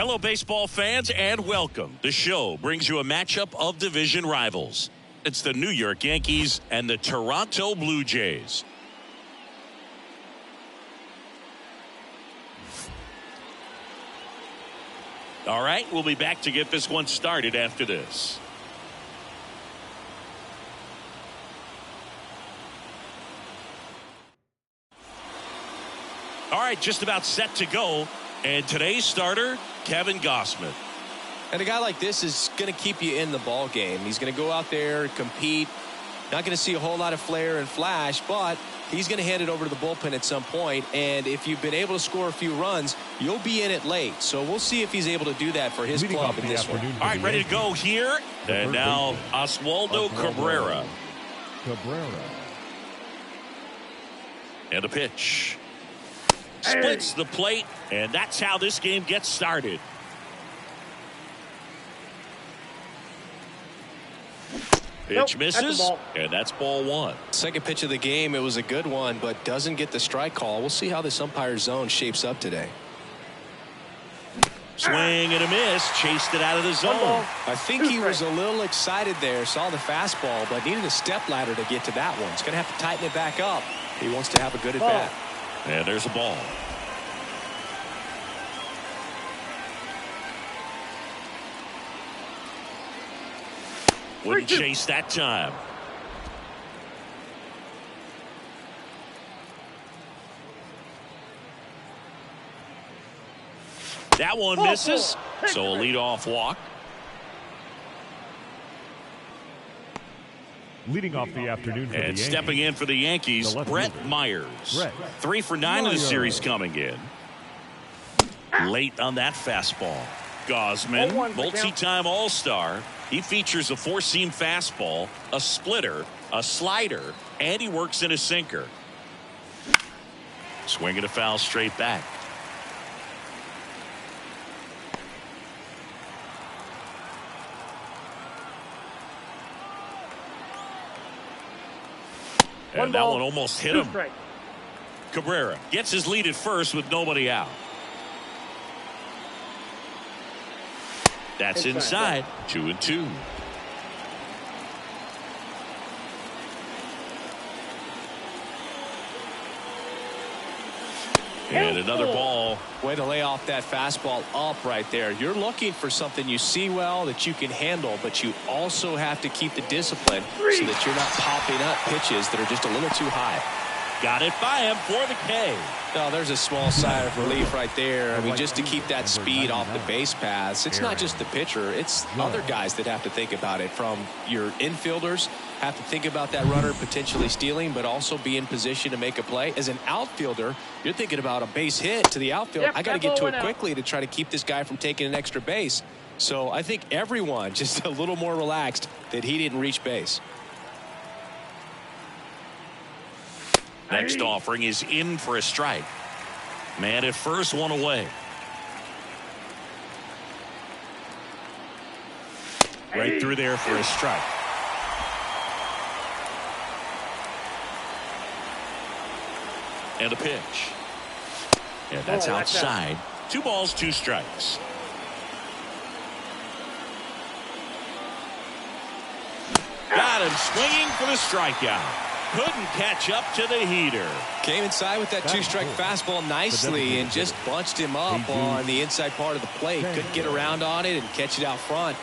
Hello, baseball fans, and welcome. The show brings you a matchup of division rivals. It's the New York Yankees and the Toronto Blue Jays. All right, we'll be back to get this one started after this. All right, just about set to go. And today's starter, Kevin Gausman. And a guy like this is going to keep you in the ball game. He's going to go out there, compete. Not going to see a whole lot of flair and flash, but he's going to hand it over to the bullpen at some point. And if you've been able to score a few runs, you'll be in it late. So we'll see if he's able to do that for his club in this one. All right, ready to go here. And now Oswaldo Cabrera. And a pitch. Splits the plate, and that's how this game gets started. Pitch misses, and that's ball one. Second pitch of the game, it was a good one, but doesn't get the strike call. We'll see how this umpire's zone shapes up today. Swing and a miss, chased it out of the zone. I think he was a little excited there, saw the fastball, but needed a step ladder to get to that one. He's going to have to tighten it back up. He wants to have a good at bat. And there's a ball. Wouldn't chase that time. That one misses, so a leadoff walk. Leading off the afternoon for the Yankees. Stepping in for the Yankees, Brett Myers. 3 for 9 in the series coming in. Late on that fastball. Gausman, multi-time All-Star. He features a four-seam fastball, a splitter, a slider, and he works in a sinker. Swinging a foul straight back. And that one almost hit him. Cabrera gets his lead at first with nobody out. That's inside. 2-2. And another ball. Way to lay off that fastball up right there. You're looking for something you see well that you can handle, but you also have to keep the discipline so that you're not popping up pitches that are just a little too high. Got it by him for the K. Oh, there's a small sigh of relief right there. I mean, just to keep that speed off the base paths. It's not just the pitcher. It's other guys that have to think about it. From your infielders have to think about that runner potentially stealing, but also be in position to make a play. As an outfielder, you're thinking about a base hit to the outfield. I got to get to it quickly to try to keep this guy from taking an extra base. So I think everyone just a little more relaxed that he didn't reach base. Next offering is in for a strike. Man at first, one away. Right through there for a strike. And a pitch. And that's outside. 2 balls, 2 strikes. Got him swinging for the strikeout. Couldn't catch up to the heater. Came inside with that 2-strike fastball nicely and just bunched him up on the inside part of the plate. Couldn't get around on it and catch it out front.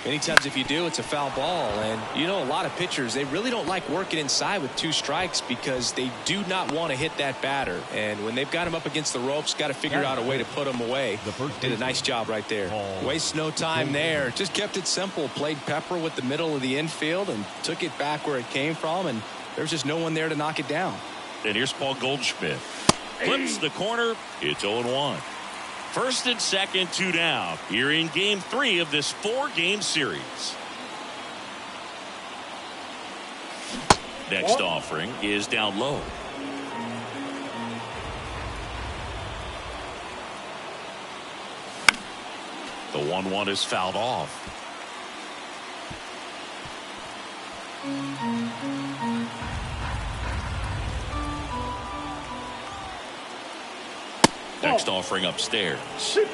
Many times if you do, it's a foul ball. And you know, a lot of pitchers, they really don't like working inside with 2 strikes because they do not want to hit that batter. And when they've got him up against the ropes, got to figure out a way to put him away. Did a nice job right there. Wastes no time there. Just kept it simple. Played pepper with the middle of the infield and took it back where it came from. And there's just no one there to knock it down. And here's Paul Goldschmidt. Flips the corner. It's 0-1. First and second, 2 down. Here in game 3 of this 4-game series. Next offering is down low. The 1-1 is fouled off. next offering upstairs.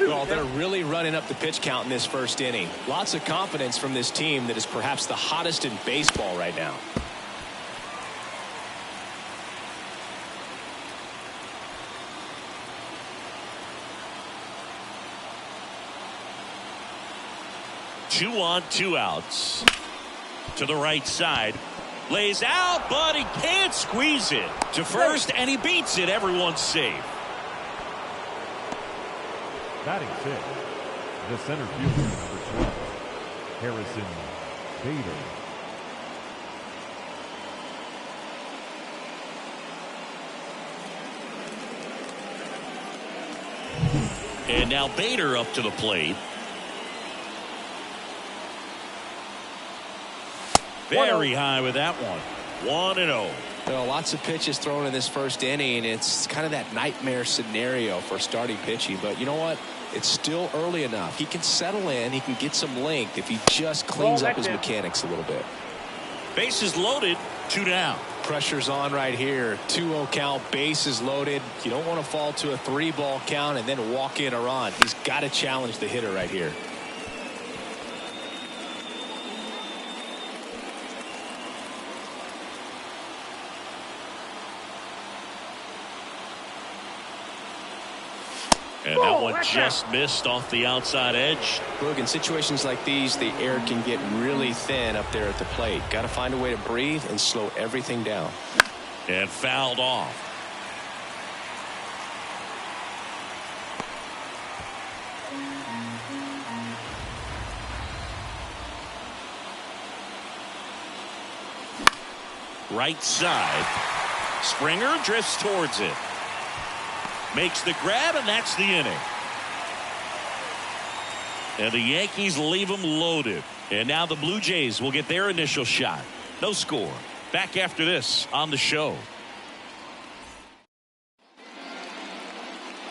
Well, they're really running up the pitch count in this first inning. Lots of confidence from this team that is perhaps the hottest in baseball right now. Two on, two outs. To the right side. Lays out, but he can't squeeze it. To first, and he beats it. Everyone's safe. Batting sixth, the center fielder, number 12, Harrison Bader. And now Bader up to the plate. Very high with that one. 1-0. Well, lots of pitches thrown in this first inning. It's kind of that nightmare scenario for starting pitching. But you know what? It's still early enough. He can settle in. He can get some length if he just cleans up his mechanics a little bit. Bases loaded. 2 down. Pressure's on right here. 2-0 count. Bases loaded. You don't want to fall to a 3-ball count and then walk in a run. He's got to challenge the hitter right here. And that one just missed off the outside edge. Look, in situations like these, the air can get really thin up there at the plate. Got to find a way to breathe and slow everything down. And fouled off. Right side. Springer drifts towards it. Makes the grab, and that's the inning. And the Yankees leave them loaded. And now the Blue Jays will get their initial shot. No score. Back after this on the show.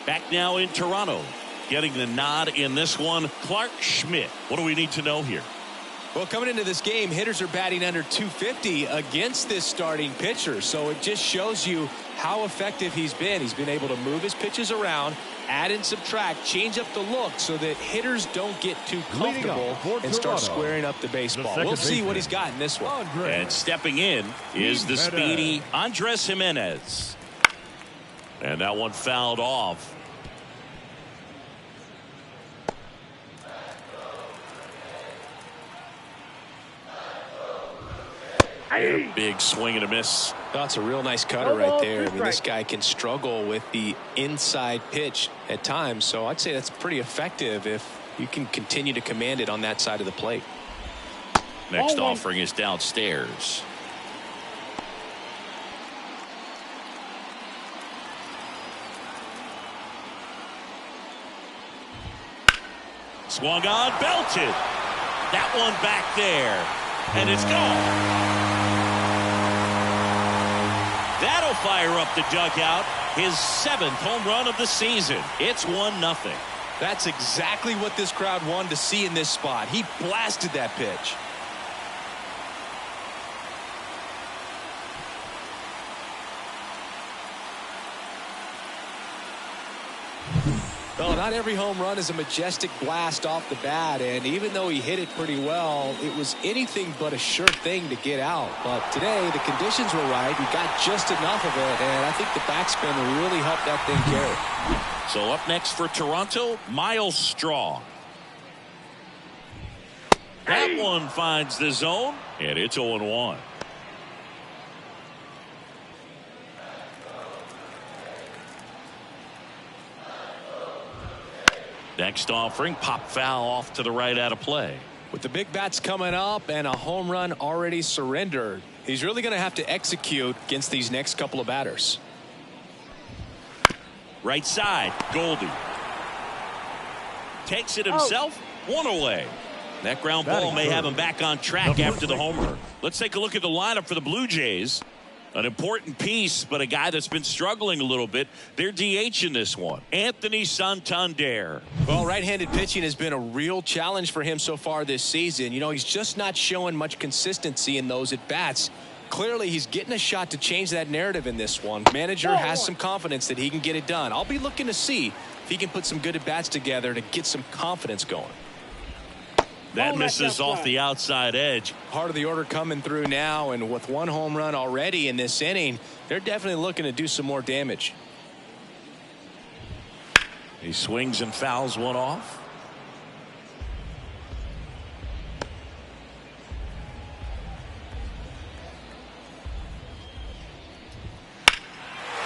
Back now in Toronto. Getting the nod in this one, Clark Schmidt. What do we need to know here? Well, coming into this game, hitters are batting under 250 against this starting pitcher. So it just shows you how effective he's been. He's been able to move his pitches around, add and subtract, change up the look so that hitters don't get too comfortable and start squaring up the baseball. We'll see what he's got in this one. And stepping in is the speedy Andres Jimenez. And that one fouled off. A big swing and a miss. That's a real nice cutter right there. I mean, this guy can struggle with the inside pitch at times, so I'd say that's pretty effective if you can continue to command it on that side of the plate. Next offering is downstairs. Swung on, belted. That one back there, and it's gone. That'll fire up the dugout. His 7th home run of the season. It's 1-0. That's exactly what this crowd wanted to see in this spot. He blasted that pitch. Well, not every home run is a majestic blast off the bat, and even though he hit it pretty well, it was anything but a sure thing to get out. But today, the conditions were right. He got just enough of it, and I think the backspin really helped that thing carry. So up next for Toronto, Miles Straw. That one finds the zone, and it's 0-1. Next offering, pop foul off to the right out of play. With the big bats coming up and a home run already surrendered, he's really going to have to execute against these next couple of batters. Right side, Goldie. Takes it himself, one away. That ground ball may have him back on track after the homer. Let's take a look at the lineup for the Blue Jays. An important piece, but a guy that's been struggling a little bit. They're DH in this one. Anthony Santander. Well, right-handed pitching has been a real challenge for him so far this season. You know, he's just not showing much consistency in those at-bats. Clearly, he's getting a shot to change that narrative in this one. Manager has some confidence that he can get it done. I'll be looking to see if he can put some good at-bats together to get some confidence going. That misses off the outside edge. Part of the order coming through now, and with one home run already in this inning, they're definitely looking to do some more damage. He swings and fouls one off.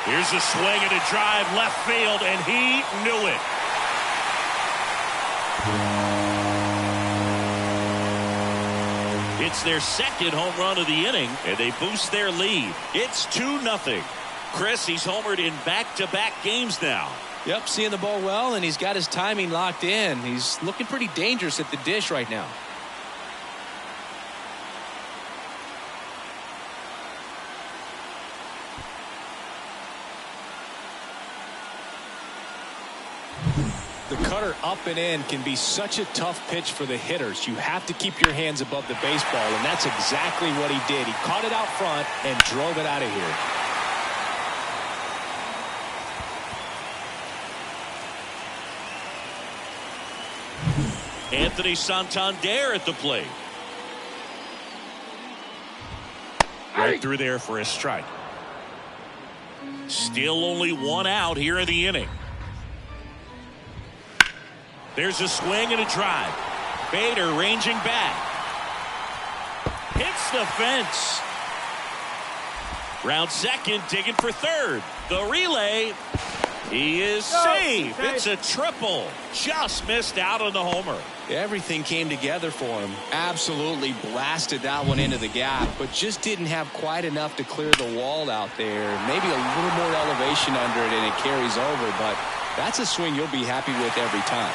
Here's a swing and a drive left field, and he knew it. It's their second home run of the inning, and they boost their lead. It's 2-0. Chris, he's homered in back-to-back games now. Yep, seeing the ball well, and he's got his timing locked in. He's looking pretty dangerous at the dish right now. The cutter up and in can be such a tough pitch for the hitters. You have to keep your hands above the baseball, and that's exactly what he did. He caught it out front and drove it out of here. Anthony Santander at the plate. Right through there for a strike. Still only one out here in the inning. There's a swing and a drive. Bader ranging back. Hits the fence. Round second, digging for third. The relay. He is safe. It's a triple. Just missed out on the homer. Everything came together for him. Absolutely blasted that one into the gap, but just didn't have quite enough to clear the wall out there. Maybe a little more elevation under it and it carries over, but that's a swing you'll be happy with every time.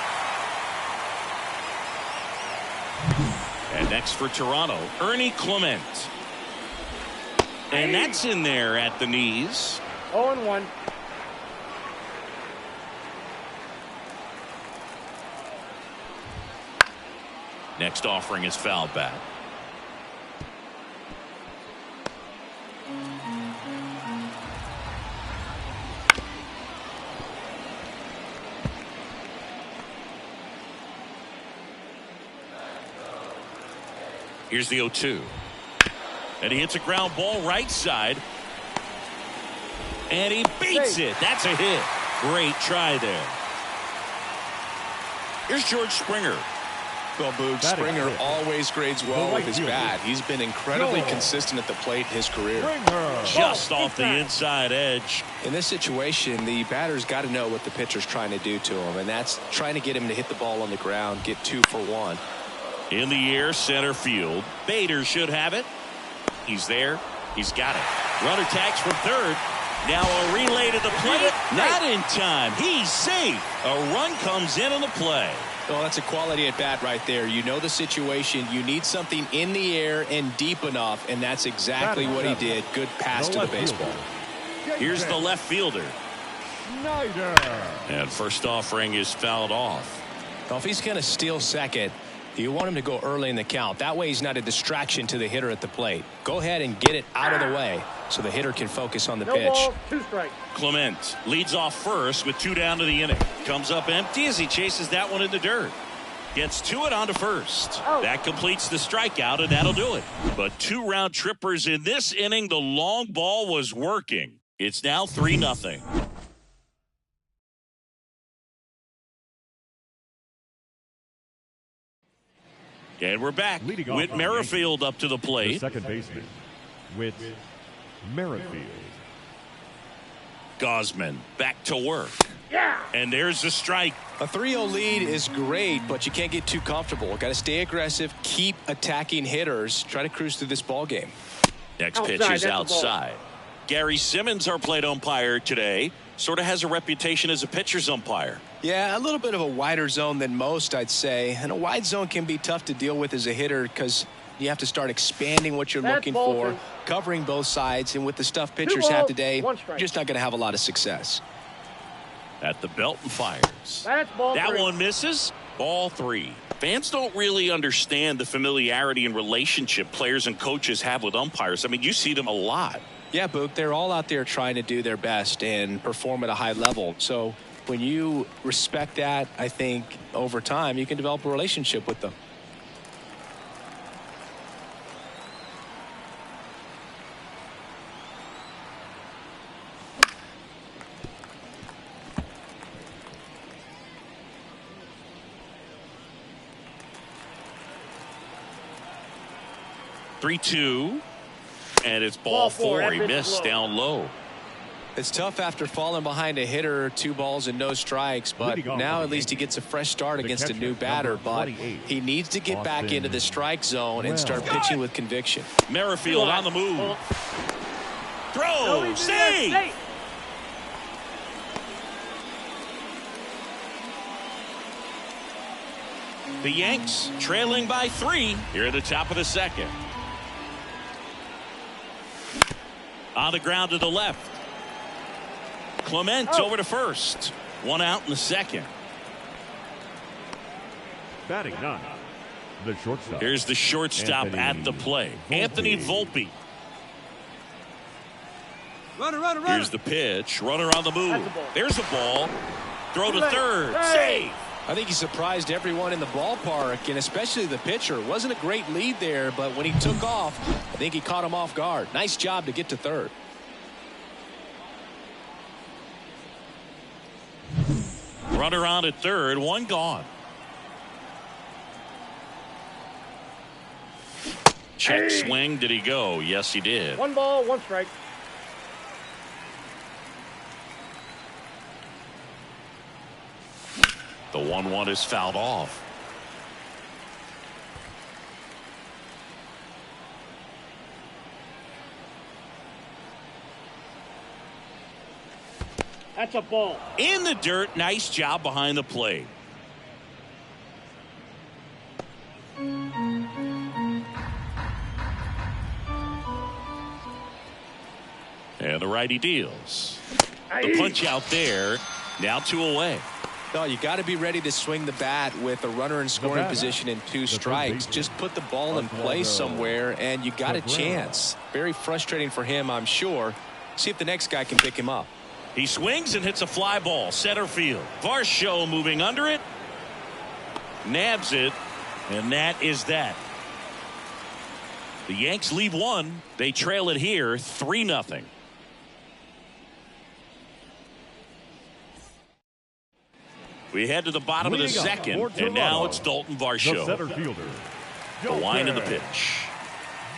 And next for Toronto, Ernie Clement. And that's in there at the knees. 0-1. Next offering is fouled back. Here's the 0-2. And he hits a ground ball right side. And he beats it. That's a hit. Great try there. Here's George Springer. Well, Boog, Springer always grades well with his bat. He's been incredibly consistent at the plate his career. Just off the inside edge. In this situation, the batter's got to know what the pitcher's trying to do to him, and that's trying to get him to hit the ball on the ground, get 2 for 1. In the air, center field. Bader should have it. He's there. He's got it. Runner tags from third. Now a relay to the plate. Not in time. He's safe. A run comes in on the play. Well, that's a quality at bat right there. You know the situation. You need something in the air and deep enough, and that's exactly what he did. Good pass to the baseball. Here's the left fielder. And first offering is fouled off. Well, if he's going to steal second, you want him to go early in the count. That way he's not a distraction to the hitter at the plate. Go ahead and get it out of the way so the hitter can focus on the pitch. Ball, 2 strikes. Clement leads off first with 2 down to the inning. Comes up empty as he chases that one in the dirt. Gets to it onto first. That completes the strikeout, and that'll do it. But 2 round trippers in this inning. The long ball was working. It's now 3-0. And we're back. Whit Merrifield up to the plate. The second baseman, Whit Merrifield. Gosman back to work. Yeah. And there's a strike. A 3-0 lead is great, but you can't get too comfortable. Got to stay aggressive, keep attacking hitters, try to cruise through this ball game. Next pitch is outside. Gary Simmons, our plate umpire today, sort of has a reputation as a pitcher's umpire. Yeah, a little bit of a wider zone than most, I'd say. And a wide zone can be tough to deal with as a hitter because you have to start expanding what you're looking for, covering both sides. And with the stuff pitchers have today, you're just not going to have a lot of success. At the belt and fires. That one misses. Ball 3. Fans don't really understand the familiarity and relationship players and coaches have with umpires. I mean, you see them a lot. Yeah, Boog, they're all out there trying to do their best and perform at a high level. So when you respect that, I think over time you can develop a relationship with them. Three-two, and it's ball four. He missed down low. It's tough after falling behind a hitter, 2 balls and no strikes, but now at least he gets a fresh start against a new batter. But he needs to get back into the strike zone and start pitching with conviction. Merrifield on the move. Throw, save. The Yanks trailing by 3 here at the top of the second. On the ground to the left. Clement over to first. 1 out in the second. Batting 9, the shortstop. Here's the shortstop at the plate. Anthony Volpe. Runner. Here's the pitch. Runner on the move. There's a ball. Throw to third. Save. I think he surprised everyone in the ballpark, and especially the pitcher. Wasn't a great lead there, but when he took off, I think he caught him off guard. Nice job to get to third. Runner on at third. 1 gone. Check swing. Did he go? Yes, he did. 1 ball, 1 strike. The 1-1 is fouled off. That's a ball. In the dirt. Nice job behind the plate. And the righty deals. The punch out there. Now 2 away. No, you got to be ready to swing the bat with a runner in scoring position and 2 strikes. Just put the ball in place somewhere and you got a chance. Very frustrating for him, I'm sure. See if the next guy can pick him up. He swings and hits a fly ball center field. Varsho moving under it, nabs it, and that is that. The Yanks leave 1. They trail it here 3-0. We head to the bottom of the second, and now it's Dalton Varsho. The center fielder. The line of the pitch.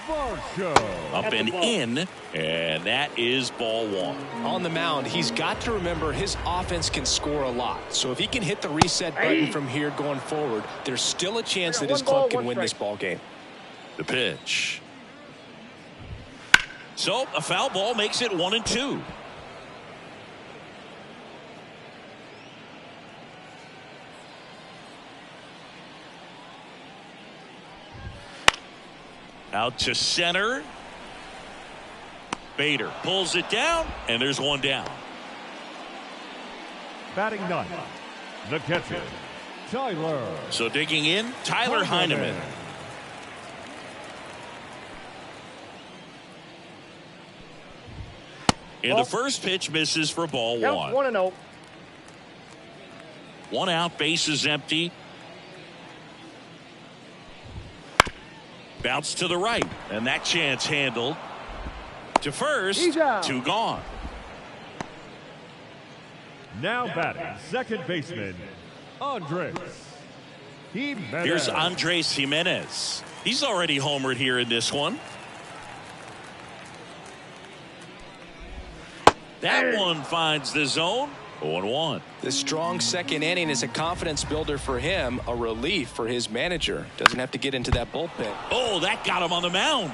Varsho. Up and in, and that is ball 1. On the mound, he's got to remember his offense can score a lot. So if he can hit the reset button from here going forward, there's still a chance that his club can win this ball game. The pitch. So a foul ball makes it 1-2. Out to center. Bader pulls it down, and there's 1 down. Batting 9, the catcher, Tyler. So digging in, Tyler Heineman. And the first pitch misses for ball 1. 1-0. 1 out, bases empty. Bounce to the right, and that chance handled. To first, 2 gone. Now batting, second baseman, Andres Jimenez. Here's Andres Jimenez. He's already homered here in this one. That one finds the zone. 0-1. The strong second inning is a confidence builder for him, a relief for his manager. Doesn't have to get into that bullpen. Oh, that got him on the mound.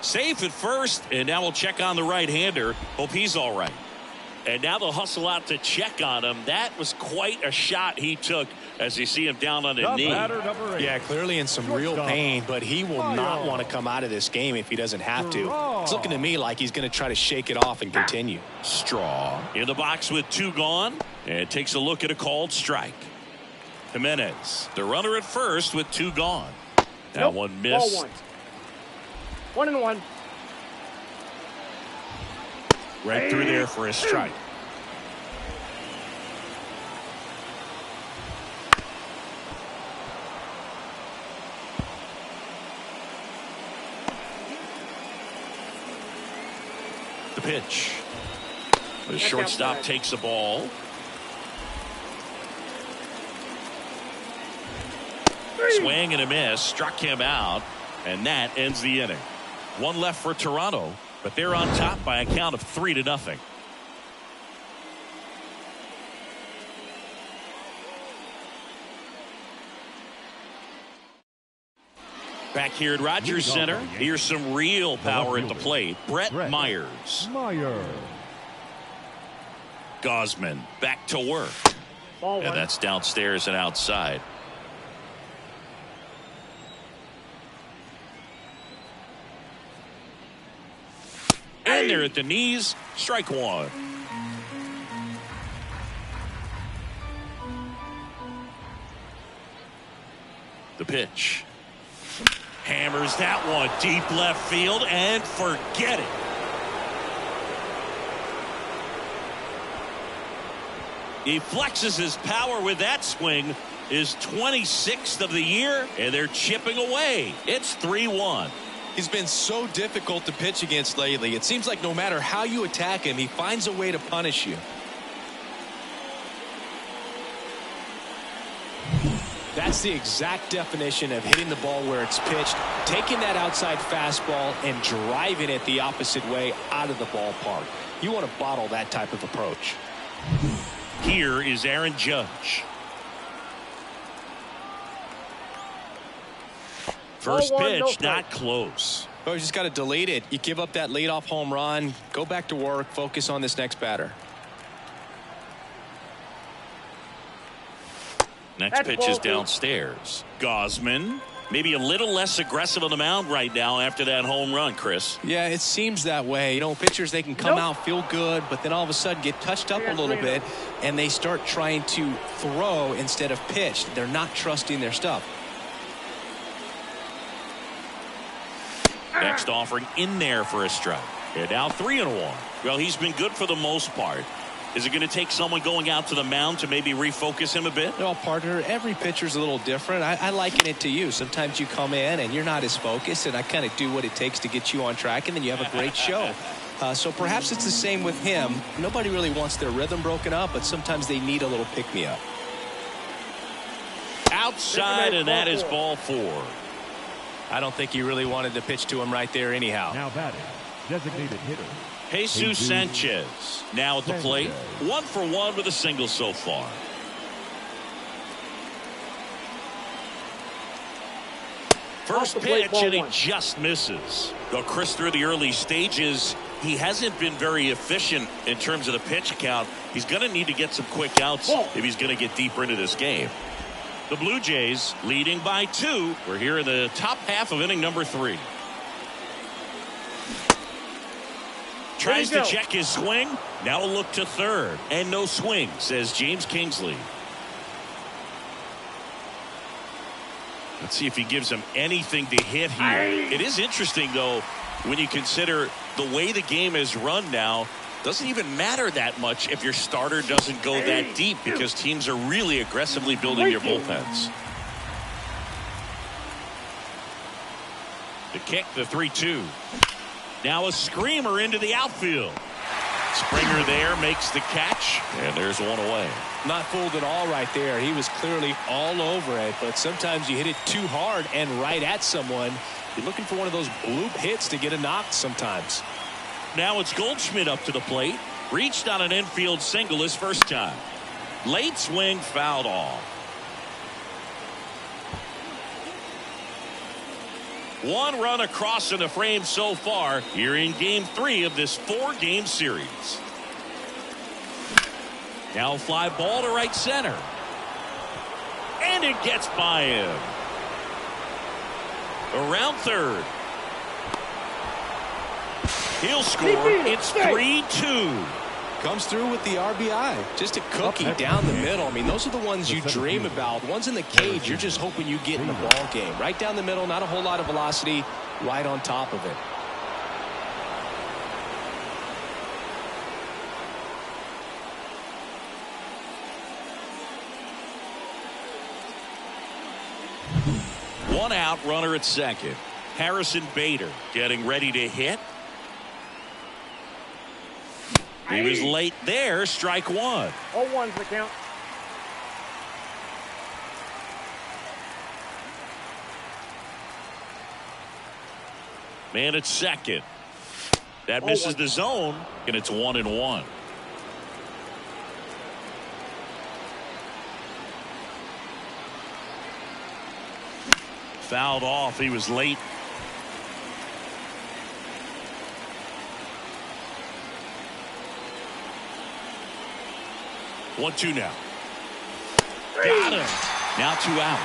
Safe at first, and now we'll check on the right-hander. Hope he's all right. And now they'll hustle out to check on him. That was quite a shot he took as you see him down on the knee. Yeah, clearly in some real pain, but he will not want to come out of this game if he doesn't have to. It's looking to me like he's going to try to shake it off and continue. Straw in the box with 2 gone, and takes a look at a called strike. Jimenez, the runner at first with 2 gone. That one missed. Ball 1. 1-1. Right through there for a strike. The pitch. The shortstop takes the ball. Swing and a miss, struck him out, and that ends the inning. 1 left for Toronto, but they're on top by a count of 3-0. Back here at Rogers Center, here's some real power at the plate. Brett Myers. Gosman back to work. Ball 1. And that's downstairs and outside. And they're at the knees. Strike 1. The pitch. Hammers that one deep left field and forget it. He flexes his power with that swing. His 26th of the year, and they're chipping away. It's 3-1. He's been so difficult to pitch against lately. It seems like no matter how you attack him, he finds a way to punish you. That's the exact definition of hitting the ball where it's pitched, taking that outside fastball and driving it the opposite way out of the ballpark. You want to bottle that type of approach. Here is Aaron Judge. First pitch, not close. Oh, you just got to delete it. You give up that leadoff home run, go back to work, focus on this next batter. Next pitch is downstairs. Gosman, maybe a little less aggressive on the mound right now after that home run, Chris. Yeah, it seems that way. You know, pitchers, they can come out, feel good, but then all of a sudden get touched up a little bit, and they start trying to throw instead of pitch. They're not trusting their stuff. Next offering in there for a strike. They're now 3-1. Well, he's been good for the most part. Is it going to take someone going out to the mound to maybe refocus him a bit? Well, partner, every pitcher's a little different. I liken it to you. Sometimes you come in and you're not as focused, and I kind of do what it takes to get you on track, and then you have a great show. So perhaps it's the same with him. Nobody really wants their rhythm broken up, but sometimes they need a little pick-me-up. Outside, and that is ball 4. I don't think he really wanted to pitch to him right there anyhow. Now batting, designated hitter. Jesus Sanchez now at the plate. 1 for 1 with a single so far. First pitch, and he just misses. Though Chris, through the early stages, he hasn't been very efficient in terms of the pitch count. He's going to need to get some quick outs if he's going to get deeper into this game. The Blue Jays leading by 2. We're here in the top half of inning number 3. Tries to check his swing. Now a look to third. And no swing, says James Kingsley. Let's see if he gives him anything to hit here. It is interesting, though, when you consider the way the game is run now. Doesn't even matter that much if your starter doesn't go that deep, because teams are really aggressively building their bullpens. The kick, the 3-2. Now a screamer into the outfield. Springer there makes the catch, and there's one away. Not fooled at all right there. He was clearly all over it, but sometimes you hit it too hard and right at someone. You're looking for one of those bloop hits to get a knock sometimes. Now it's Goldschmidt up to the plate. Reached on an infield single his first time. Late swing fouled off. One run across in the frame so far here in game 3 of this 4-game series. Now fly ball to right center. And it gets by him. Around third. He'll score. It's 3-2. Comes through with the RBI. Just a cookie down the middle. I mean, those are the ones you dream about. Ones in the cage, you're just hoping you get in the ball game. Right down the middle, not a whole lot of velocity, right on top of it. One out, runner at second. Harrison Bader getting ready to hit. He was late there. Strike one. 0-1's the count. Man at second. That misses the zone, and it's 1-1. Fouled off. He was late. One-two now. Got him. Now 2 out.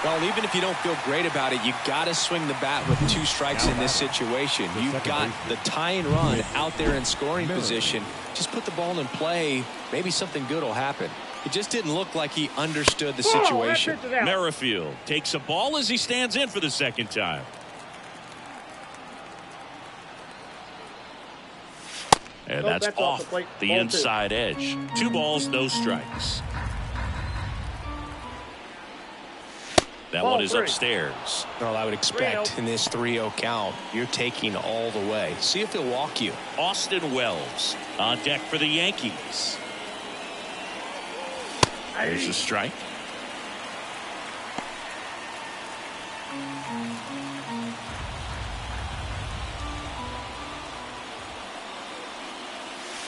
Well, even if you don't feel great about it, you got to swing the bat with 2 strikes in this situation. You've got the tying run out there in scoring position. Just put the ball in play. Maybe something good will happen. It just didn't look like he understood the situation. Merrifield takes a ball as he stands in for the second time. And that's off the inside edge. 2 balls, no strikes. That one is upstairs. Well, I would expect in this 3-0 count, you're taking all the way. See if he'll walk you. Austin Wells on deck for the Yankees. There's a strike.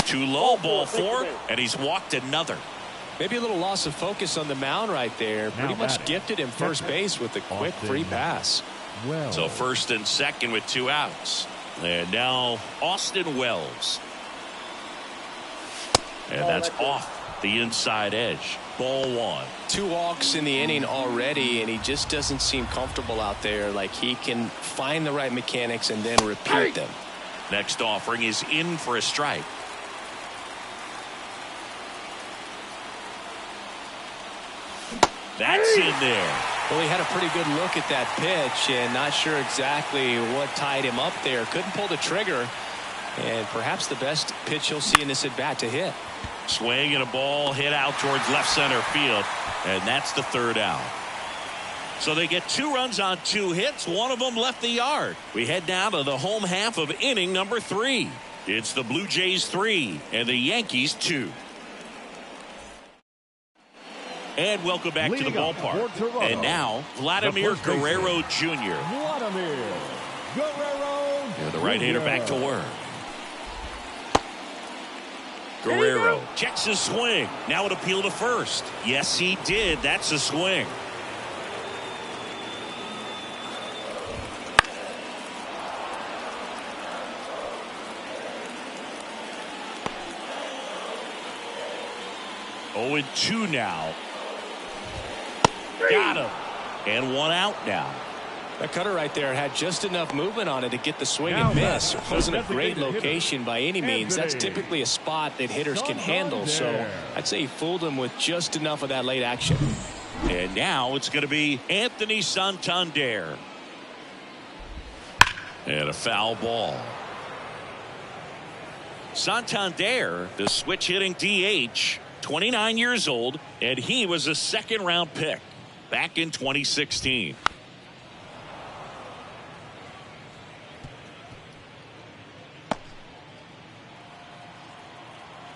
Too low, ball 4, and he's walked another. Maybe a little loss of focus on the mound right there. Pretty much gifted him first base with a quick free pass. So first and second with 2 outs. And now Austin Wells. And that's off the inside edge. Ball 1. 2 walks in the inning already, and he just doesn't seem comfortable out there. Like he can find the right mechanics and then repeat them. Next offering is in for a strike. That's in there. Well, he had a pretty good look at that pitch and not sure exactly what tied him up there. Couldn't pull the trigger, and perhaps the best pitch you'll see in this at bat to hit. Swing and a ball hit out towards left center field, and that's the 3rd out. So they get 2 runs on 2 hits. One of them left the yard. We head down to the home half of inning number 3. It's the Blue Jays 3 and the Yankees 2. And welcome back to the ballpark. And now, Vladimir Guerrero Jr. The right-hander back to work. Guerrero checks his swing. Now an appeal to first. Yes, he did. That's a swing. Oh, 2 now. Got him. And 1 out now. That cutter right there had just enough movement on it to get the swing and miss. It wasn't a great location by any means. That's typically a spot that hitters can handle. So I'd say he fooled him with just enough of that late action. And now it's going to be Anthony Santander. And a foul ball. Santander, the switch hitting DH, 29 years old, and he was a 2nd-round pick back in 2016.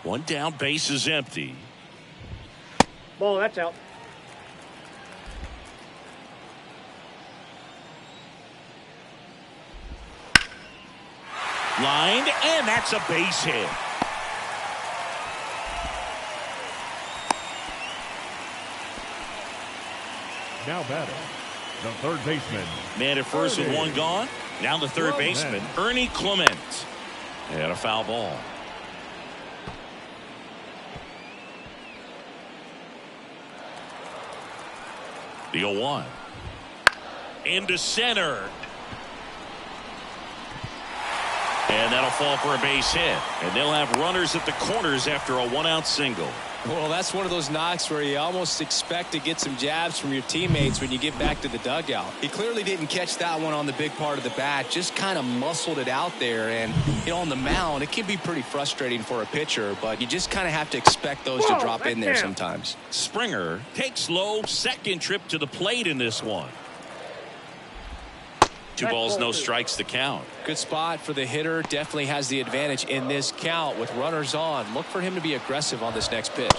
One down, base is empty. Ball, that's out. Lined, and that's a base hit. Now batting, the 3rd baseman. Man at first with 1 gone. Now the 3rd baseman, Ernie Clement. And a foul ball. The 0-1. Into center. And that'll fall for a base hit. And they'll have runners at the corners after a one-out single. Well, that's one of those knocks where you almost expect to get some jabs from your teammates when you get back to the dugout. He clearly didn't catch that one on the big part of the bat, just kind of muscled it out there. And, you know, on the mound, it can be pretty frustrating for a pitcher, but you just kind of have to expect those to drop in there sometimes. Springer takes low, second trip to the plate in this one. 2 balls, no strikes to count. Good spot for the hitter. Definitely has the advantage in this count with runners on. Look for him to be aggressive on this next pitch.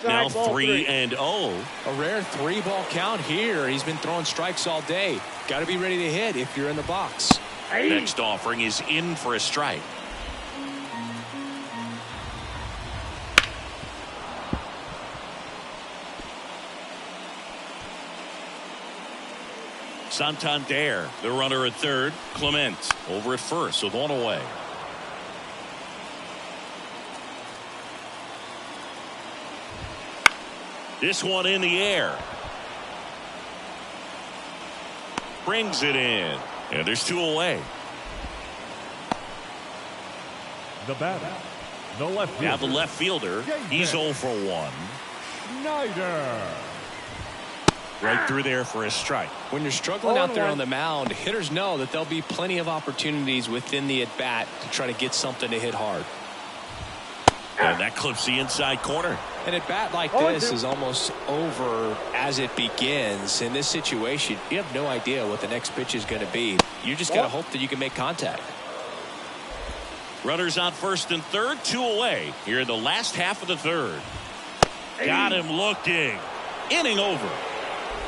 Now 3-0. A rare 3-ball count here. He's been throwing strikes all day. Got to be ready to hit if you're in the box. Next offering is in for a strike. Santander, the runner at third. Clement over at first with one away. This one in the air. Brings it in. And there's 2 away. The batter, the left fielder. Now the left fielder, he's 0 for 1. Snyder. Right through there for a strike. When you're struggling out there on the mound, hitters know that there'll be plenty of opportunities within the at-bat to try to get something to hit hard. And that clips the inside corner. An at-bat like this is almost over as it begins. In this situation, you have no idea what the next pitch is going to be. You just got to hope that you can make contact. Runners on first and third, 2 away here in the last half of the third. Got him looking. Inning over.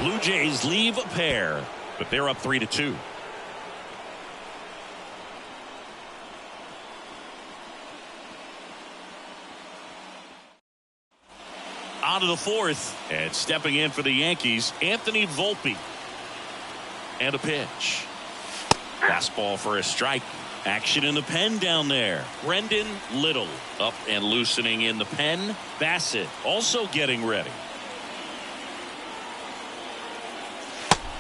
Blue Jays leave a pair, but they're up 3-2. On to the fourth, and stepping in for the Yankees, Anthony Volpe. And a pitch. Fastball for a strike. Action in the pen down there. Brendan Little up and loosening in the pen. Bassett also getting ready.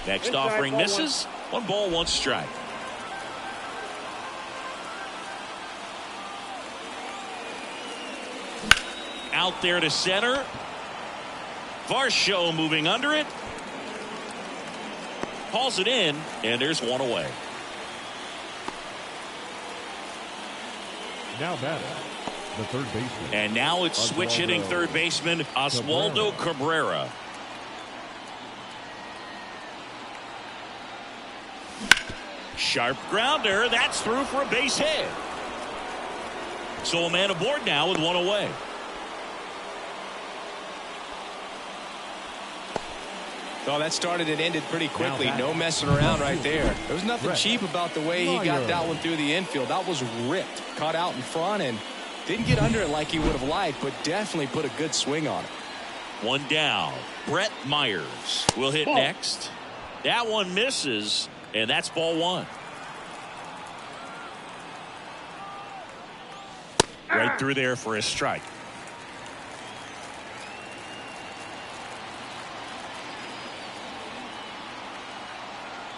Next offering misses. 1 ball, 1 strike. Out there to center. Varsho moving under it. Hauls it in, and there's 1 away. Now batting, the third baseman. And now it's switch hitting third baseman Oswaldo Cabrera. Sharp grounder. That's through for a base hit. So a man aboard now with 1 away. Oh, that started and ended pretty quickly. No messing around right there. There was nothing cheap about the way he got that one through the infield. That was ripped. Caught out in front and didn't get under it like he would have liked, but definitely put a good swing on it. 1 down. Brett Myers will hit next. That one misses, and that's ball 1. Right through there for a strike.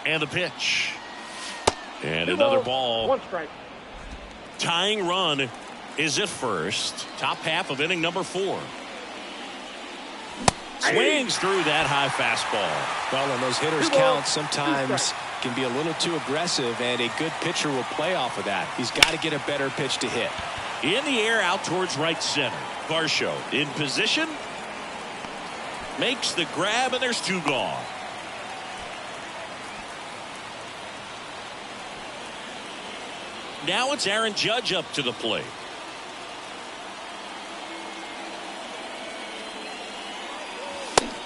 And a pitch. And another ball. 1 strike. Tying run is at first. Top half of inning number 4. Swings through that high fastball. Well, and those hitters count sometimes can be a little too aggressive, and a good pitcher will play off of that. He's got to get a better pitch to hit. In the air out towards right center. Varsho in position. Makes the grab, and there's 2 gone. Now it's Aaron Judge up to the plate.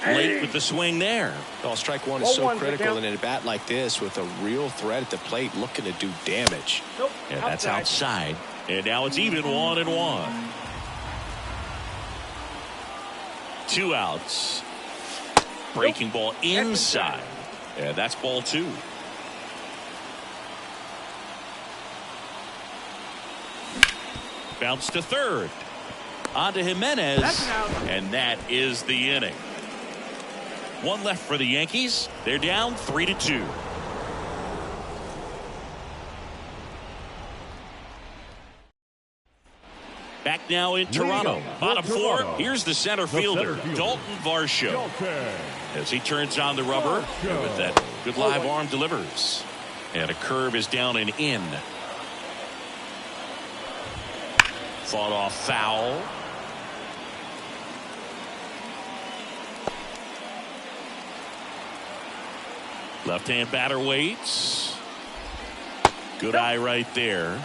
Late with the swing there. Well, strike 1 is so critical in a bat like this with a real threat at the plate looking to do damage. And that's outside. And now it's even 1-1. 2 outs. Breaking ball inside. And that's ball 2. Bounce to third. On to Jimenez. And that is the inning. 1 left for the Yankees. They're down 3-2. now in Toronto. Bottom four, here's the center fielder, Dalton Varsho. As he turns on the rubber, and with that good live arm delivers. And a curve is down and in. Fought off foul. Left-hand batter waits. Good eye right there.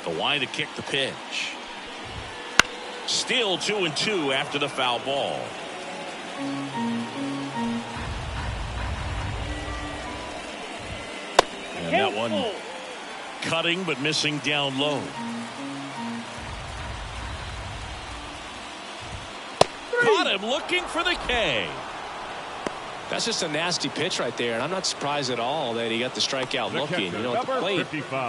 The wide to kick the pitch. Still 2-2 after the foul ball. And that one cutting but missing down low. Caught him looking for the K. That's just a nasty pitch right there, and I'm not surprised at all that he got the strikeout looking. You know, at the plate,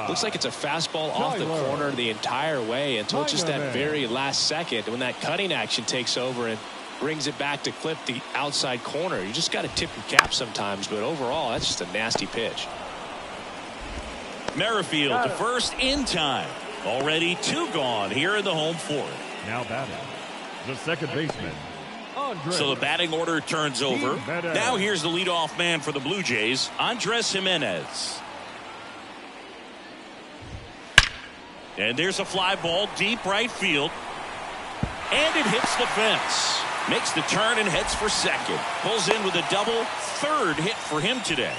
looks like it's a fastball off the corner the entire way until just that very last second when that cutting action takes over and brings it back to clip the outside corner. You just got to tip your cap sometimes, but overall, that's just a nasty pitch. Merrifield to first in time. Already 2 gone here in the home fourth. Now batting, the second baseman. So the batting order turns over. Now here's the leadoff man for the Blue Jays, Andres Gimenez. And there's a fly ball deep right field. And it hits the fence. Makes the turn and heads for second. Pulls in with a double. Third hit for him today.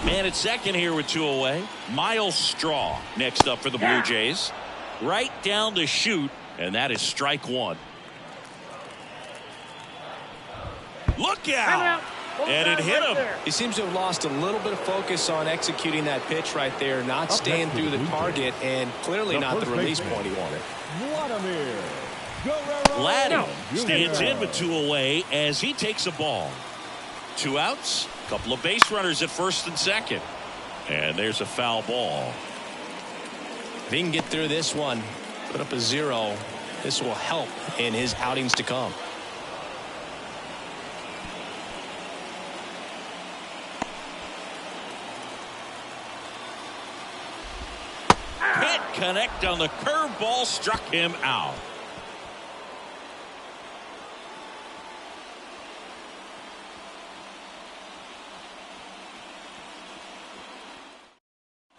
Man at second here with 2 away. Miles Straw next up for the Blue Jays. Right down the chute, and that is strike 1. Look out! And it hit him. He seems to have lost a little bit of focus on executing that pitch right there, not staying through the target, and clearly not the release point he wanted. Laddie stands in with 2 away as he takes a ball. 2 outs. Couple of base runners at first and second. And there's a foul ball. If he can get through this one, put up a 0, this will help in his outings to come. Can't connect on the curveball, struck him out.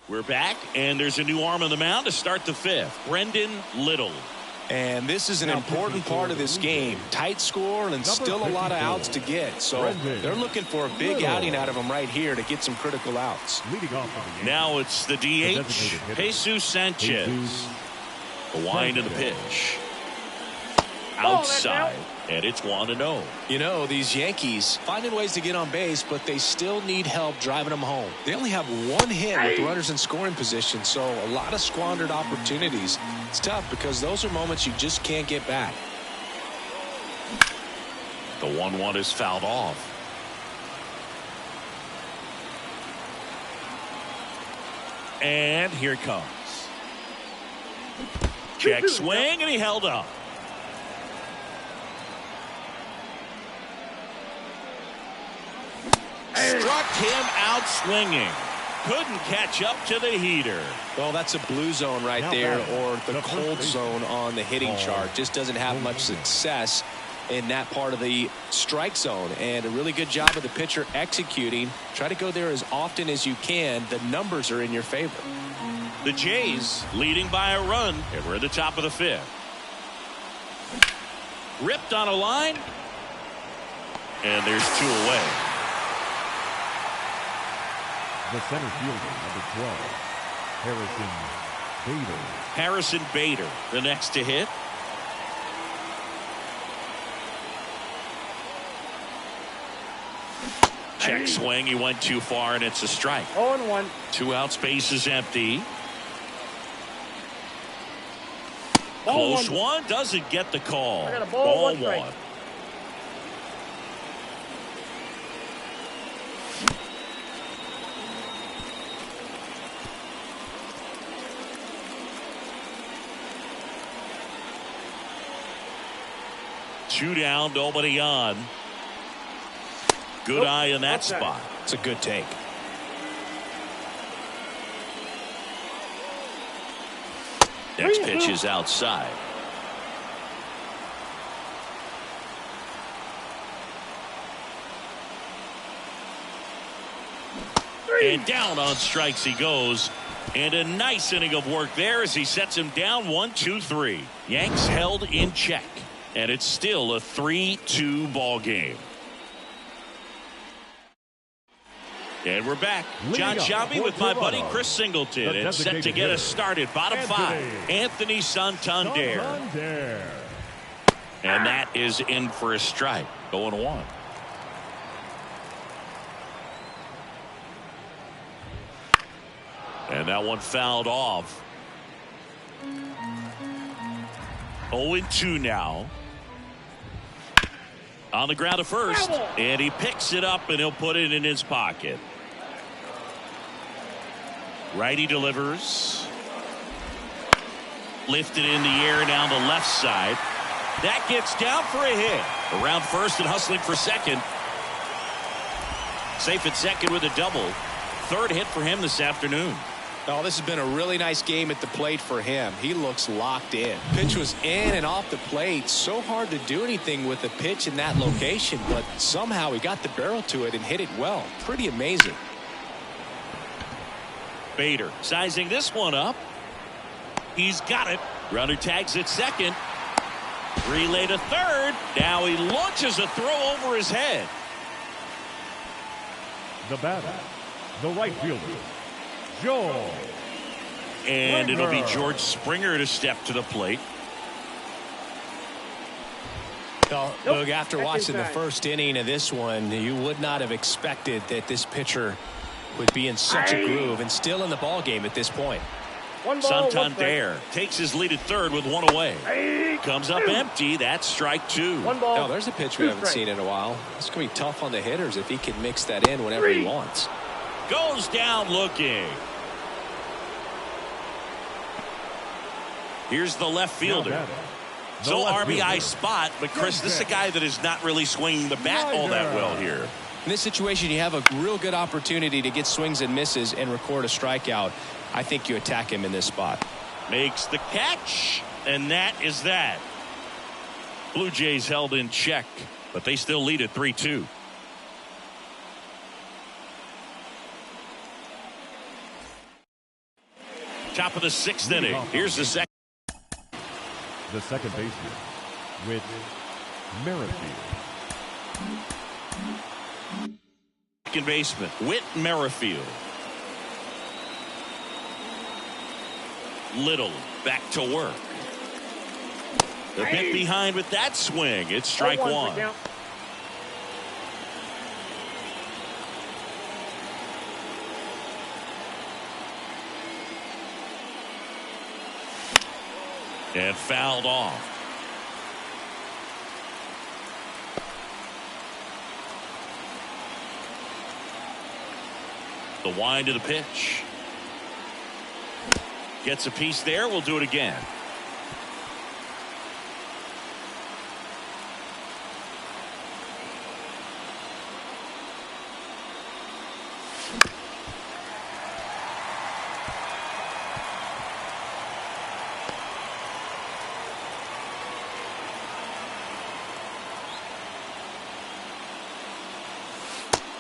We're back, and there's a new arm on the mound to start the 5th. Brendan Little. And this is an important part of this game. Tight score and still a lot of outs to get. So they're looking for a big outing out of him right here to get some critical outs. Now it's the DH, Jesus Sanchez. The wind of the pitch. Outside. And it's 1-0. You know, these Yankees finding ways to get on base, but they still need help driving them home. They only have 1 hit with runners in scoring position, so a lot of squandered opportunities. It's tough because those are moments you just can't get back. The 1-1 is fouled off. And here it comes. Check swing, and he held up. Struck him out swinging. Couldn't catch up to the heater. Well, that's a blue zone right there, or the cold zone on the hitting chart. Just doesn't have much success in that part of the strike zone. And a really good job of the pitcher executing. Try to go there as often as you can. The numbers are in your favor. The Jays leading by a run, and we're at the top of the 5th. Ripped on a line. And there's 2 away. The center fielder, number 12, Harrison Bader, the next to hit. Check swing. He went too far, and it's a strike. 0-1. 2 outs, base is empty. Close one. Doesn't get the call. I got a ball, one strike. One. Two down, nobody on. Good eye in that spot. It's a good take. Next pitch is outside. And down on strikes he goes. And a nice inning of work there as he sets him down 1-2-3. Yanks held in check. And it's still a 3-2 ball game. And we're back. John Shelby with my buddy Chris Singleton. And set to get us started. Bottom five. Anthony Santander. And that is in for a strike. 0-1. And that one fouled off. 0-2 now. On the ground to first. And he picks it up and he'll put it in his pocket. Righty delivers. Lifted in the air down the left side. That gets down for a hit. Around first and hustling for second. Safe at second with a double. Third hit for him this afternoon. Oh, this has been a really nice game at the plate for him. He looks locked in. Pitch was in and off the plate. So hard to do anything with a pitch in that location, but somehow he got the barrel to it and hit it well. Pretty amazing. Bader sizing this one up. He's got it. Runner tags at second. Relay to third. Now he launches a throw over his head. The batter, the right fielder, George. And it'll be George Springer to step to the plate. Well, look, after watching the first inning of this one, you would not have expected that this pitcher would be in such a groove and still in the ball game at this point. Santander takes his lead at third with one away. Comes up empty. That's strike two. Oh, there's a pitch we haven't seen in a while. It's going to be tough on the hitters if he can mix that in whenever he wants. Goes down looking. Here's the left fielder. So RBI spot, but Chris, this is a guy that is not really swinging the bat all that well here. In this situation, you have a real good opportunity to get swings and misses and record a strikeout. I think you attack him in this spot. Makes the catch, and that is that. Blue Jays held in check, but they still lead at 3-2. Top of the sixth inning. Here's the second. The second baseman, with Merrifield. Second baseman, Whit Merrifield. Little back to work. A bit behind with that swing. It's strike one. And fouled off. The wind of the pitch. Gets a piece there. We'll do it again.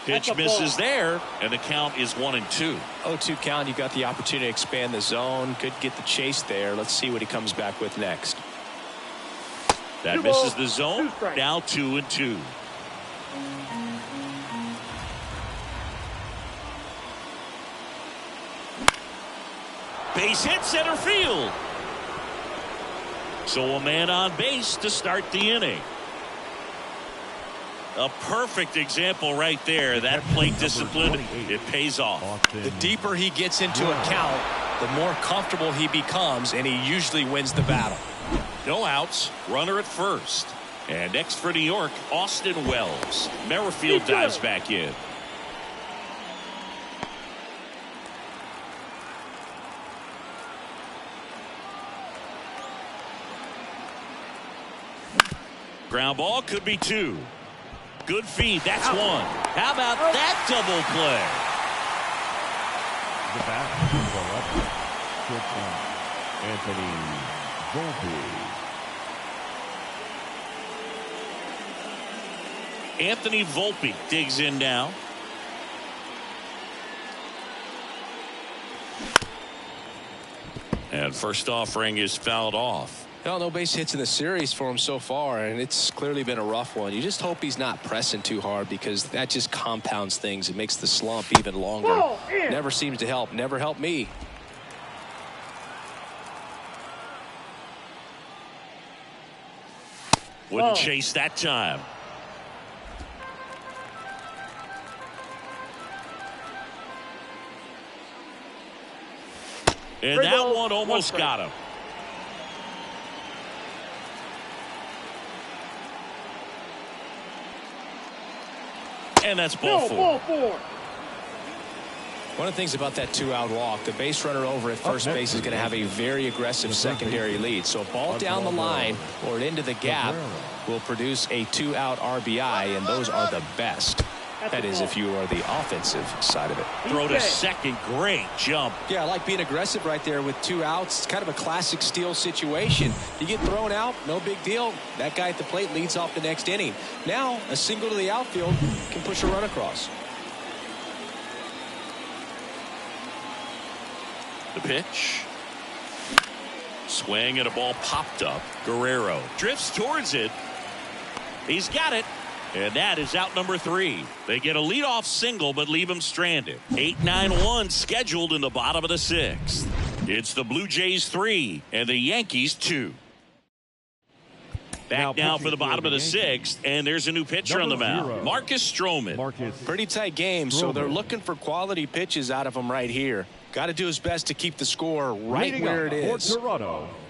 Pitch misses there, and the count is 1-2. 0-2 count. You've got the opportunity to expand the zone. Could get the chase there. Let's see what he comes back with next. That misses the zone. Now 2-2. Base hit center field. So a man on base to start the inning. A perfect example right there. That plate discipline, it pays off. The deeper he gets into a count, the more comfortable he becomes, and he usually wins the battle. No outs. Runner at first. And next for New York, Austin Wells. Merrifield dives back in. Ground ball could be 2. Good feed. That's 1. How about that double play? The bat is Anthony Volpe. Anthony Volpe digs in now. And first offering is fouled off. Well, no base hits in the series for him so far, and it's clearly been a rough one. You just hope he's not pressing too hard, because that just compounds things. It makes the slump even longer. Never seems to help. Never helped me. Wouldn't chase that time. And that one almost got him. And that's ball 4. One of the things about that 2-out walk, the base runner over at first base is going to have a very aggressive secondary lead. So a ball down the line or into the gap will produce a 2-out RBI, and those are the best. That is, if you are the offensive side of it. Throw to second. Great jump. Yeah, I like being aggressive right there with 2 outs. It's kind of a classic steal situation. You get thrown out, no big deal. That guy at the plate leads off the next inning. Now, a single to the outfield can push a run across. The pitch. Swing and a ball popped up. Guerrero drifts towards it. He's got it. And that is out number 3. They get a leadoff single but leave him stranded. 8-9-1 scheduled in the bottom of the 6th. It's the Blue Jays 3 and the Yankees 2. Back now for the bottom of the 6th, and there's a new pitcher on the mound. Marcus Stroman. Pretty tight game, so they're looking for quality pitches out of him right here. Got to do his best to keep the score right where it is.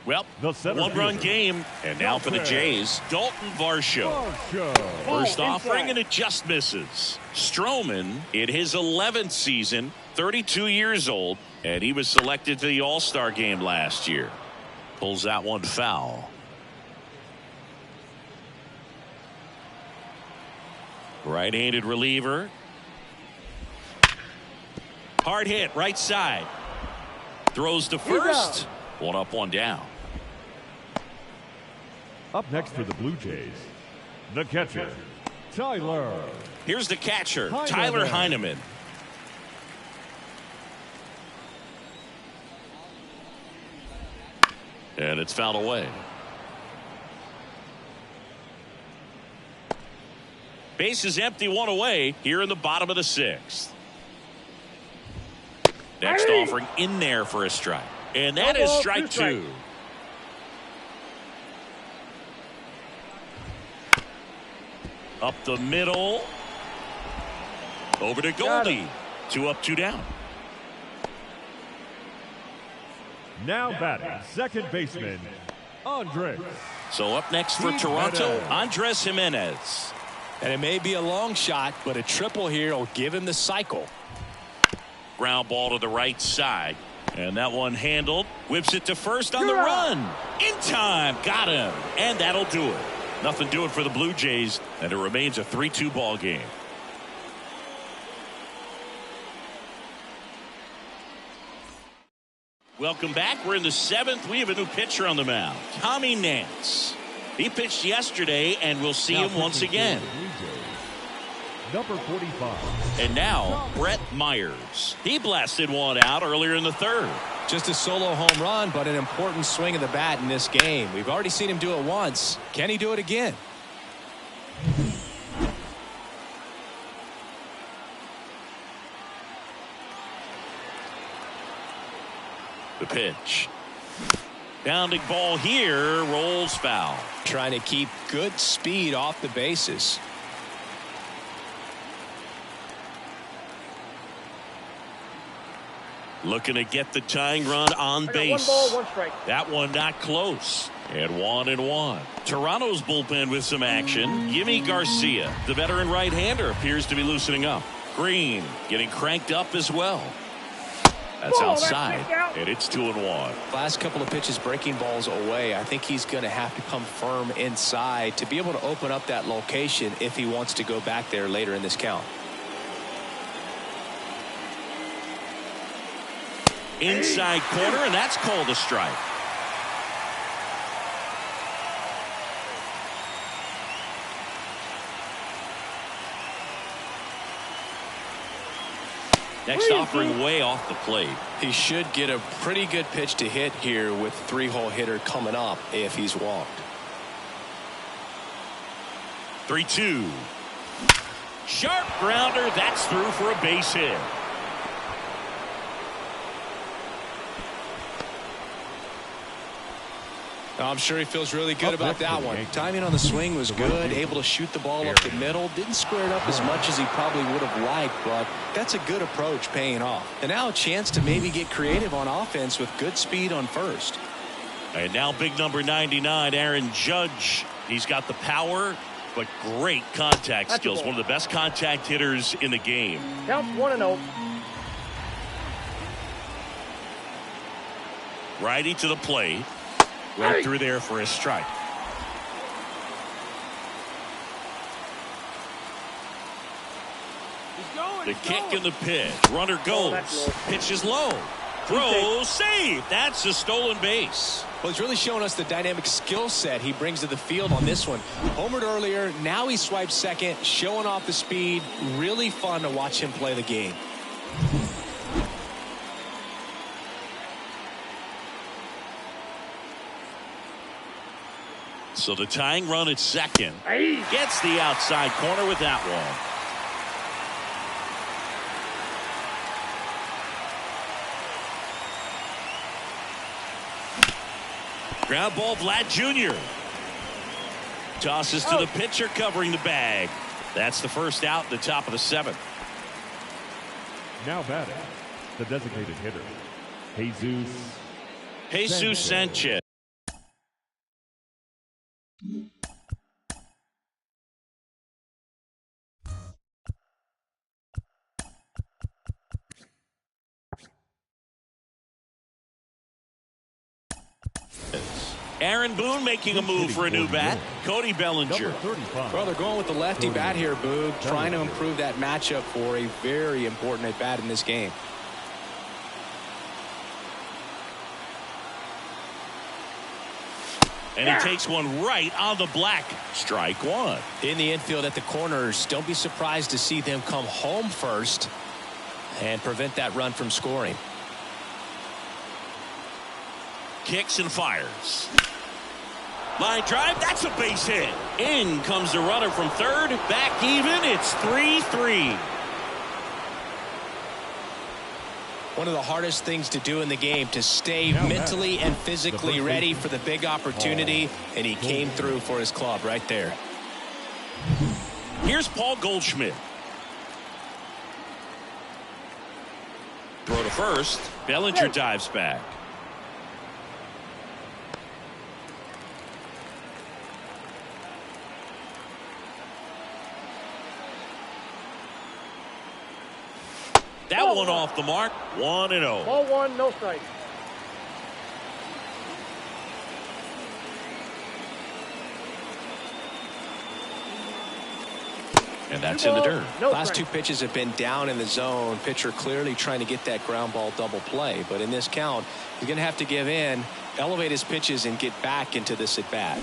Well, 1-run game, and now for the Jays, Dalton Varsho. First offering, and it just misses. Stroman, in his 11th season, 32 years old, and he was selected to the All-Star game last year. Pulls that one foul. Right-handed reliever. Hard hit, right side. Throws to first. 1 up, 1 down. Up next for the Blue Jays, the catcher, Tyler. Here's the catcher, Tyler Heineman. And it's fouled away. Base is empty, 1 away here in the bottom of the 6th. Next offering in there for a strike. And that is strike 2. Up the middle. Over to Goldie. 2 up, 2 down. Now batting, second baseman, Andres. So up next for Toronto, Andres Jimenez. And it may be a long shot, but a triple here will give him the cycle. Ground ball to the right side. And that one handled. Whips it to first on the run. In time. Got him. And that'll do it. Nothing doing for the Blue Jays. And it remains a 3-2 ball game. Welcome back. We're in the 7th. We have a new pitcher on the mound. Tommy Nance. He pitched yesterday, and we'll see him once again. Number 45. And now, Brett Myers. He blasted one out earlier in the 3rd. Just a solo home run, but an important swing of the bat in this game. We've already seen him do it once. Can he do it again? The pitch. Bounding ball here, rolls foul. Trying to keep good speed off the bases. Looking to get the tying run on base. 1 ball, 1 strike. That one not close. And 1-1. Toronto's bullpen with some action. Yimi Garcia, the veteran right-hander, appears to be loosening up. Green getting cranked up as well. That's outside, and it's 2-1. Last couple of pitches breaking balls away. I think he's going to have to come firm inside to be able to open up that location if he wants to go back there later in this count. Inside corner, and that's called a strike. Next offering way off the plate. He should get a pretty good pitch to hit here with three-hole hitter coming up if he's walked. 3-2. Sharp grounder. That's through for a base hit. I'm sure he feels really good about that one. Timing on the swing was good. Able to shoot the ball up the middle. Didn't square it up as much as he probably would have liked, but that's a good approach paying off. And now a chance to maybe get creative on offense with good speed on first. And now big number 99, Aaron Judge. He's got the power, but great contact skills. One of the best contact hitters in the game. Count 1-0. Righty to the plate. Right through there for a strike. The kick and the pitch. Runner goes. Pitch is low. Throw, save. That's a stolen base. Well, he's really showing us the dynamic skill set he brings to the field on this one. Homered earlier. Now he swipes second, showing off the speed. Really fun to watch him play the game. So the tying run at second gets the outside corner with that one. Ground ball, Vlad Jr. Tosses to the pitcher covering the bag. That's the first out, the top of the seventh. Now batting, the designated hitter, Jesus Sanchez. Aaron Boone making a move for a new bat. Cody Bellinger. Well, they're going with the lefty bat here, Boog, trying to improve that matchup for a very important at bat in this game. And he takes one right on the black. Strike one. In the infield at the corners, don't be surprised to see them come home first and prevent that run from scoring. Kicks and fires. Line drive, that's a base hit. In comes the runner from third. Back even, it's 3-3. One of the hardest things to do in the game, to stay mentally and physically ready for the big opportunity, and he came through for his club right there. Here's Paul Goldschmidt. Throw to first. Bellinger dives back. That one off the mark. 1-0. Ball one, no strike. And that's in the dirt. Last two pitches have been down in the zone. Pitcher clearly trying to get that ground ball double play. But in this count, he's going to have to give in, elevate his pitches, and get back into this at bat.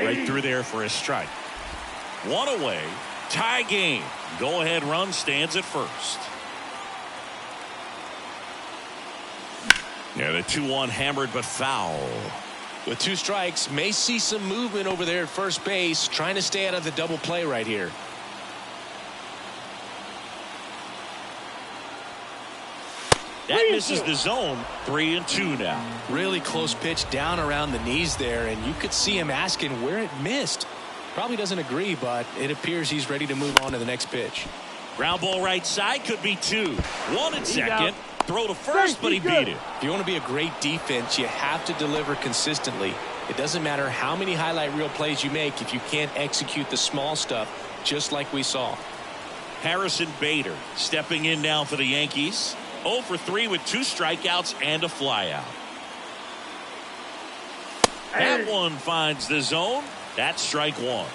Right through there for a strike. One away. Tie game. Go ahead run stands at first. Yeah, the 2-1 hammered but foul. With two strikes, may see some movement over there at first base, trying to stay out of the double play right here. That misses the zone. 3-2 now. Really close pitch down around the knees there, and you could see him asking where it missed. Probably doesn't agree, but it appears he's ready to move on to the next pitch. Ground ball right side, could be two. One at second. Throw to first, but he beat it. If you want to be a great defense, you have to deliver consistently. It doesn't matter how many highlight reel plays you make if you can't execute the small stuff, just like we saw. Harrison Bader stepping in now for the Yankees. 0 for 3 with 2 strikeouts and a flyout. That one finds the zone. That's strike 1.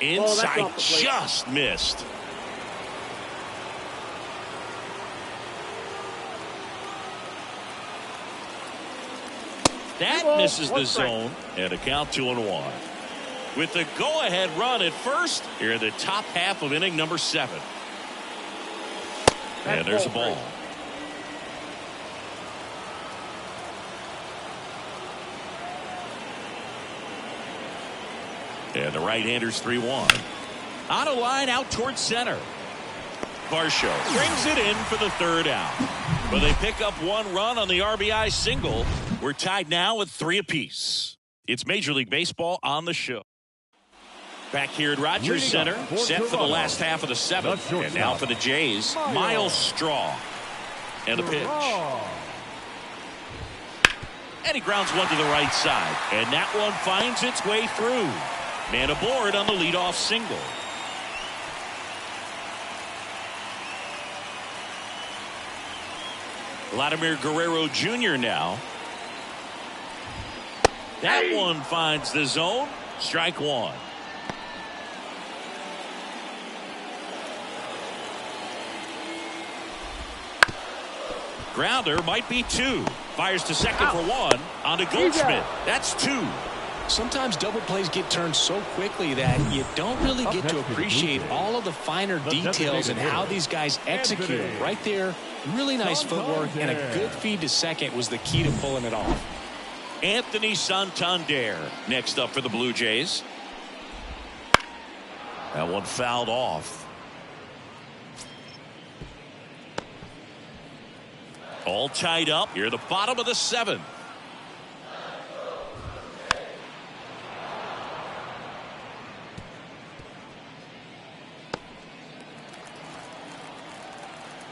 Inside, just missed. That misses the zone, and a count 2-1. With the go-ahead run at first, here in the top half of inning number 7. And there's a ball. And the right-hander's 3-1. On a line out towards center. Varsho brings it in for the 3rd out. But they pick up 1 run on the RBI single. We're tied now with 3 apiece. It's Major League Baseball on the show. Back here at Rogers Center, set for the last half of the 7th. And now for the Jays, Miles Straw. And a pitch. And he grounds one to the right side. And that one finds its way through. Man aboard on the leadoff single. Vladimir Guerrero Jr. now. That one finds the zone. Strike 1. Grounder might be 2. Fires to second for 1. On to Goldschmidt. That's 2. Sometimes double plays get turned so quickly that you don't really get to appreciate all of the finer details and how these guys execute. Right there, really nice footwork, and a good feed to second was the key to pulling it off. Anthony Santander next up for the Blue Jays. That one fouled off. All tied up here at the bottom of the 7th.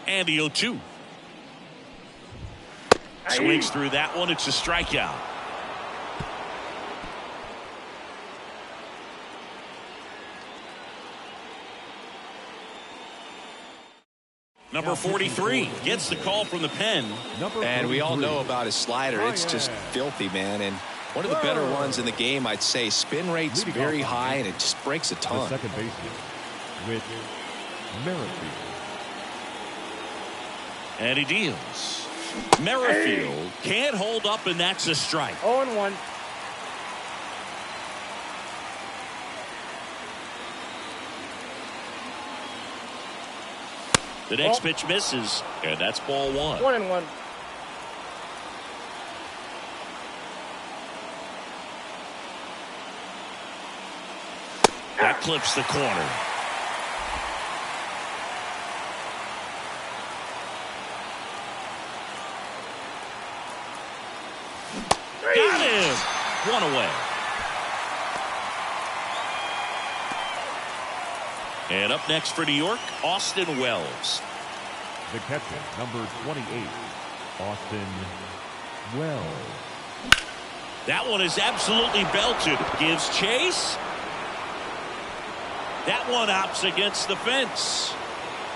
And the 0-2. Swings through that one. It's a strikeout. Number 43 gets the call from the pen. And we all know about his slider. It's just filthy, man. And one of the better ones in the game, I'd say. Spin rate's very high, and it just breaks a ton. The second baseman with Merrifield. And he deals. Merrifield can't hold up, and that's a strike. 0-1. The next pitch misses, and that's ball 1. 1-1. That clips the corner. Got him. 1 away. And up next for New York, Austin Wells. The catcher, number 28, Austin Wells. That one is absolutely belted. Gives chase. That one opts against the fence.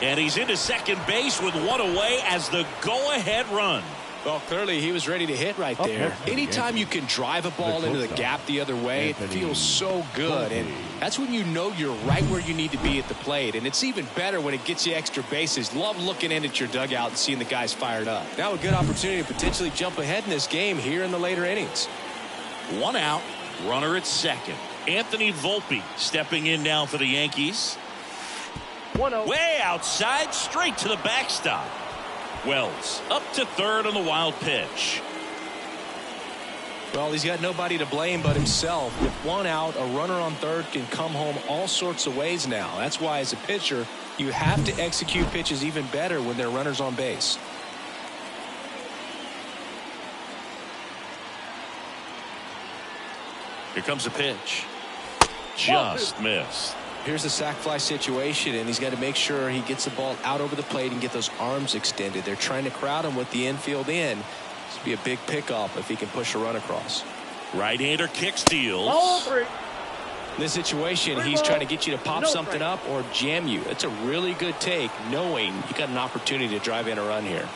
And he's into second base with 1 away as the go-ahead run. Well, clearly he was ready to hit right there. Anytime you can drive a ball into the gap the other way, it feels so good. And that's when you know you're right where you need to be at the plate. And it's even better when it gets you extra bases. Love looking in at your dugout and seeing the guys fired up. Now a good opportunity to potentially jump ahead in this game here in the later innings. 1 out, runner at second. Anthony Volpe stepping in now for the Yankees. 1-0. Way outside, straight to the backstop. Wells up to third on the wild pitch. Well, he's got nobody to blame but himself. With 1 out, a runner on third can come home all sorts of ways now. That's why as a pitcher, you have to execute pitches even better when there are runners on base. Here comes a pitch. Just missed. Here's the sac fly situation, and he's got to make sure he gets the ball out over the plate and get those arms extended. They're trying to crowd him with the infield in. This would be a big pickup if he can push a run across. Right-hander kick steals. Ball 3. In this situation, he's trying to get you to pop something up or jam you. It's a really good take, knowing you got an opportunity to drive in a run here.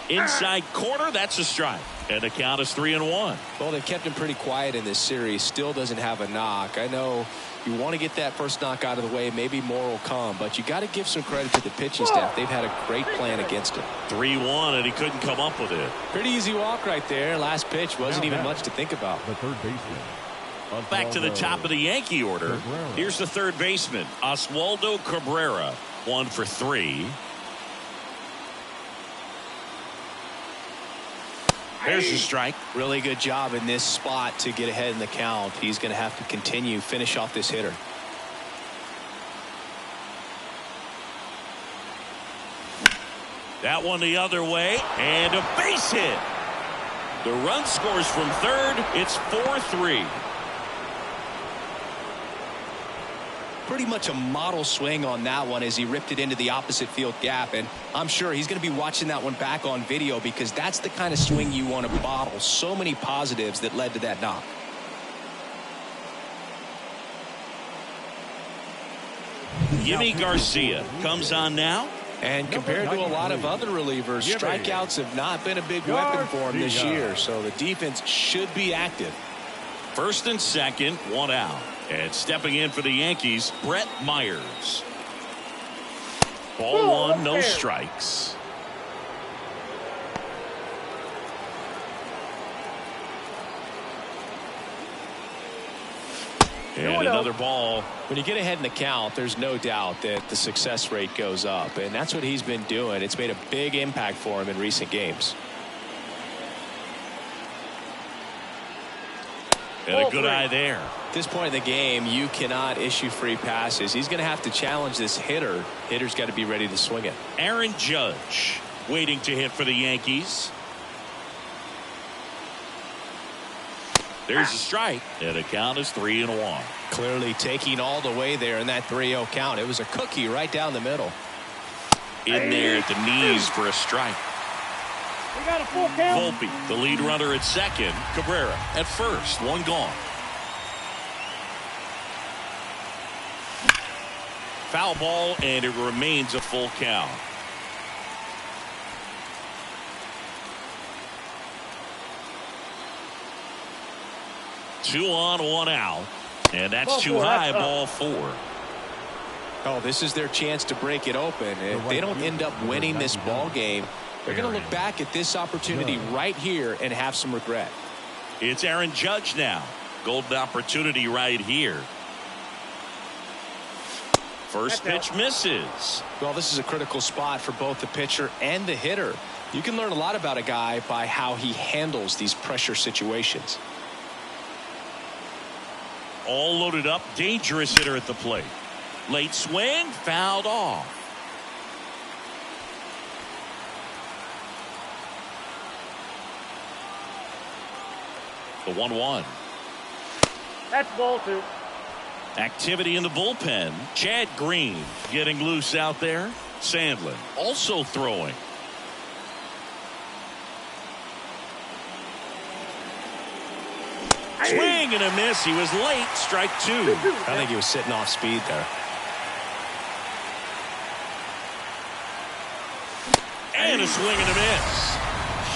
Inside corner, that's a strike. And the count is 3-1. Well, they've kept him pretty quiet in this series. Still doesn't have a knock. I know you want to get that first knock out of the way. Maybe more will come, but you got to give some credit to the pitching staff. They've had a great plan against him. 3-1, and he couldn't come up with it. Pretty easy walk right there. Last pitch wasn't even much to think about. The third baseman. Back to the top of the Yankee order. Here's the third baseman, Oswaldo Cabrera. 1 for 3. There's a strike. Really good job in this spot to get ahead in the count. He's going to have to continue, finish off this hitter. That one the other way, and a base hit. The run scores from third. It's 4-3. Pretty much a model swing on that one as he ripped it into the opposite field gap, and I'm sure he's going to be watching that one back on video because that's the kind of swing you want to bottle. So many positives that led to that knock. Yimi Garcia comes on now. And compared to a lot of other relievers, strikeouts have not been a big weapon for him this year, so the defense should be active. First and second, 1 out. And stepping in for the Yankees, Brett Myers. Ball 1, no strikes. And another ball. When you get ahead in the count, there's no doubt that the success rate goes up, and that's what he's been doing. It's made a big impact for him in recent games. And a good eye there. At this point in the game, you cannot issue free passes. He's going to have to challenge this hitter. Hitter's got to be ready to swing it. Aaron Judge waiting to hit for the Yankees. There's a strike, and the count is 3-1. Clearly taking all the way there in that 3-0 count. It was a cookie right down the middle. In there at the knees for a strike. We got a full count. Volpe, the lead runner at second. Cabrera at first. 1 gone. Foul ball, and it remains a full count. Two on, 1 out. And that's too high, ball 4. Oh, this is their chance to break it open. If they don't end up winning this ball game, they're going to look back at this opportunity right here and have some regret. It's Aaron Judge now. Golden opportunity right here. First pitch misses. Well, this is a critical spot for both the pitcher and the hitter. You can learn a lot about a guy by how he handles these pressure situations. All loaded up, dangerous hitter at the plate. Late swing, fouled off. The 1-1. That's ball 2. Activity in the bullpen. Chad Green getting loose out there. Sandlin also throwing. Swing and a miss. He was late. Strike 2. I think he was sitting off speed there. And a swing and a miss.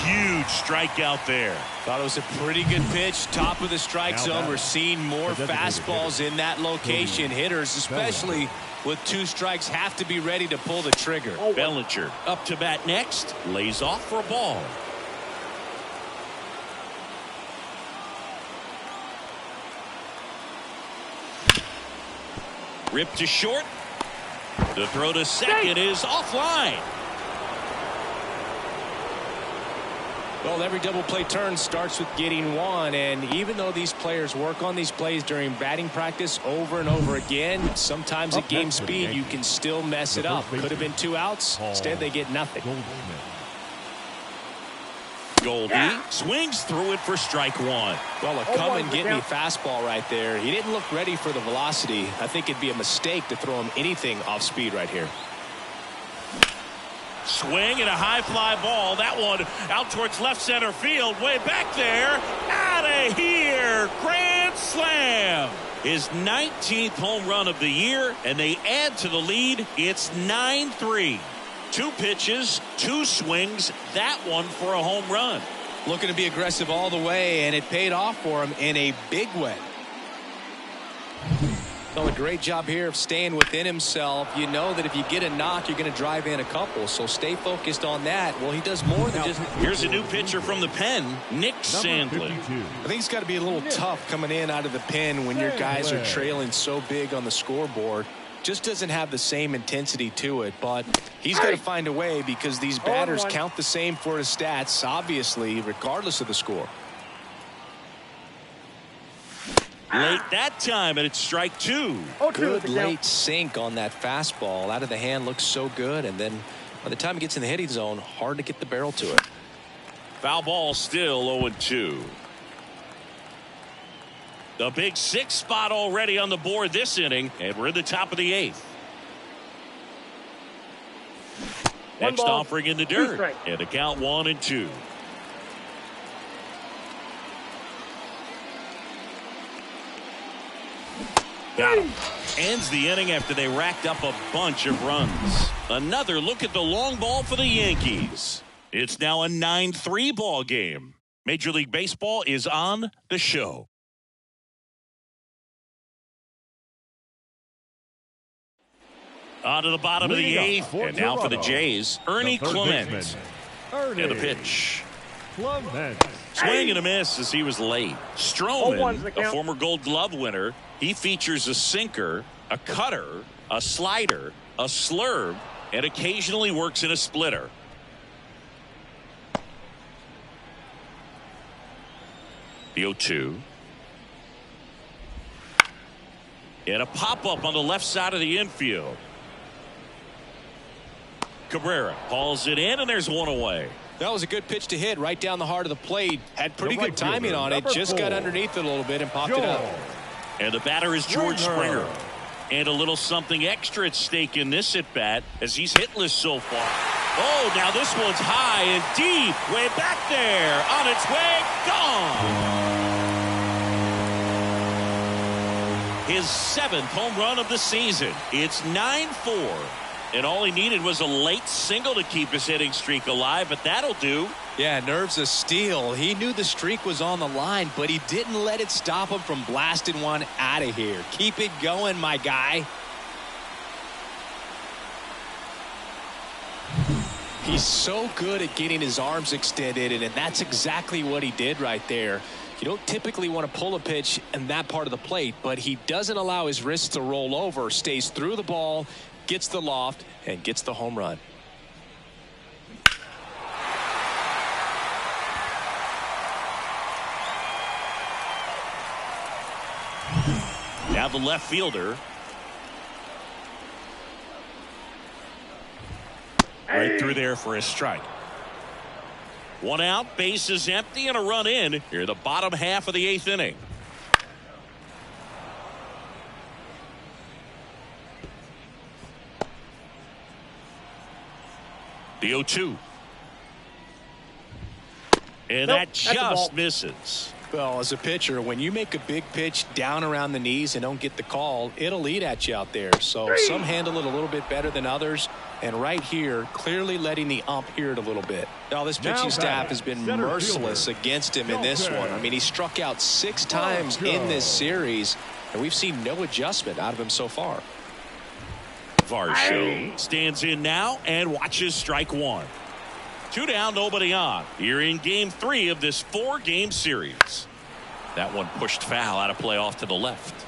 Huge strikeout there. Thought it was a pretty good pitch. Top of the strike zone. We're seeing more fastballs in that location. Hitters, especially with 2 strikes, have to be ready to pull the trigger. Bellinger up to bat next. Lays off for a ball. Ripped to short. The throw to second is offline. Well, every double play turn starts with getting 1, and even though these players work on these plays during batting practice over and over again, sometimes at game speed you can still mess it up. Could have been 2 outs. Instead, they get nothing. Goldie swings through it for strike one. Well, a come-and-get-me fastball right there. He didn't look ready for the velocity. I think it'd be a mistake to throw him anything off speed right here. Swing and a high fly ball. That one out towards left center field. Way back there. Out of here. Grand slam. His 19th home run of the year, and they add to the lead. It's 9-3. 2 pitches, 2 swings. That one for a home run. Looking to be aggressive all the way, and it paid off for him in a big way. So a great job here of staying within himself. You know that if you get a knock, you're going to drive in a couple. So stay focused on that. Well, he does more than just... Here's a new pitcher from the pen, Nick Sandlin. I think it's got to be a little tough coming in out of the pen when your guys are trailing so big on the scoreboard. Just doesn't have the same intensity to it, but he's got to find a way because these batters count the same for his stats, obviously, regardless of the score. Late that time, and it's strike 2. Good late sink on that fastball. Out of the hand looks so good, and then by the time it gets in the hitting zone, hard to get the barrel to it. Foul ball still 0-2. The big 6th spot already on the board this inning, and we're in the top of the 8th. Next offering in the dirt, and the count 1-2. Got him. Ends the inning after they racked up a bunch of runs. Another look at the long ball for the Yankees. It's now a 9-3 ball game. Major League Baseball is on the show. On to the bottom of the 8th, and now for the Jays, Ernie Clement. And the pitch. Swing and a miss as he was late. Stroman, a former Gold Glove winner, he features a sinker, a cutter, a slider, a slurve, and occasionally works in a splitter. The 0-2. And a pop-up on the left side of the infield. Cabrera hauls it in, and there's one away. That was a good pitch to hit right down the heart of the plate. Had pretty good timing on it. Just got underneath it a little bit and popped it up. And the batter is George Springer. And a little something extra at stake in this at-bat as he's hitless so far. Oh, now this one's high and deep. Way back there. On its way. Gone. His 7th home run of the season. It's 9-4. And all he needed was a late single to keep his hitting streak alive, but that'll do. Yeah, nerves of steel. He knew the streak was on the line, but he didn't let it stop him from blasting one out of here. Keep it going, my guy. He's so good at getting his arms extended, and that's exactly what he did right there. You don't typically want to pull a pitch in that part of the plate, but he doesn't allow his wrists to roll over, stays through the ball, gets the loft, and gets the home run. Now the left fielder. Right through there for a strike. One out, bases empty, and a run in here, the bottom half of the 8th inning. The 0-2. And that just misses. Well, as a pitcher, when you make a big pitch down around the knees and don't get the call, it'll eat at you out there. So some handle it a little bit better than others. And right here, clearly letting the ump hear it a little bit. Now, this pitching staff has been merciless against him in this one. I mean, he struck out 6 times in this series, and we've seen no adjustment out of him so far. Varsho stands in now and watches strike 1. 2 down, nobody on. You're in game 3 of this 4-game series. That one pushed foul out of play off to the left.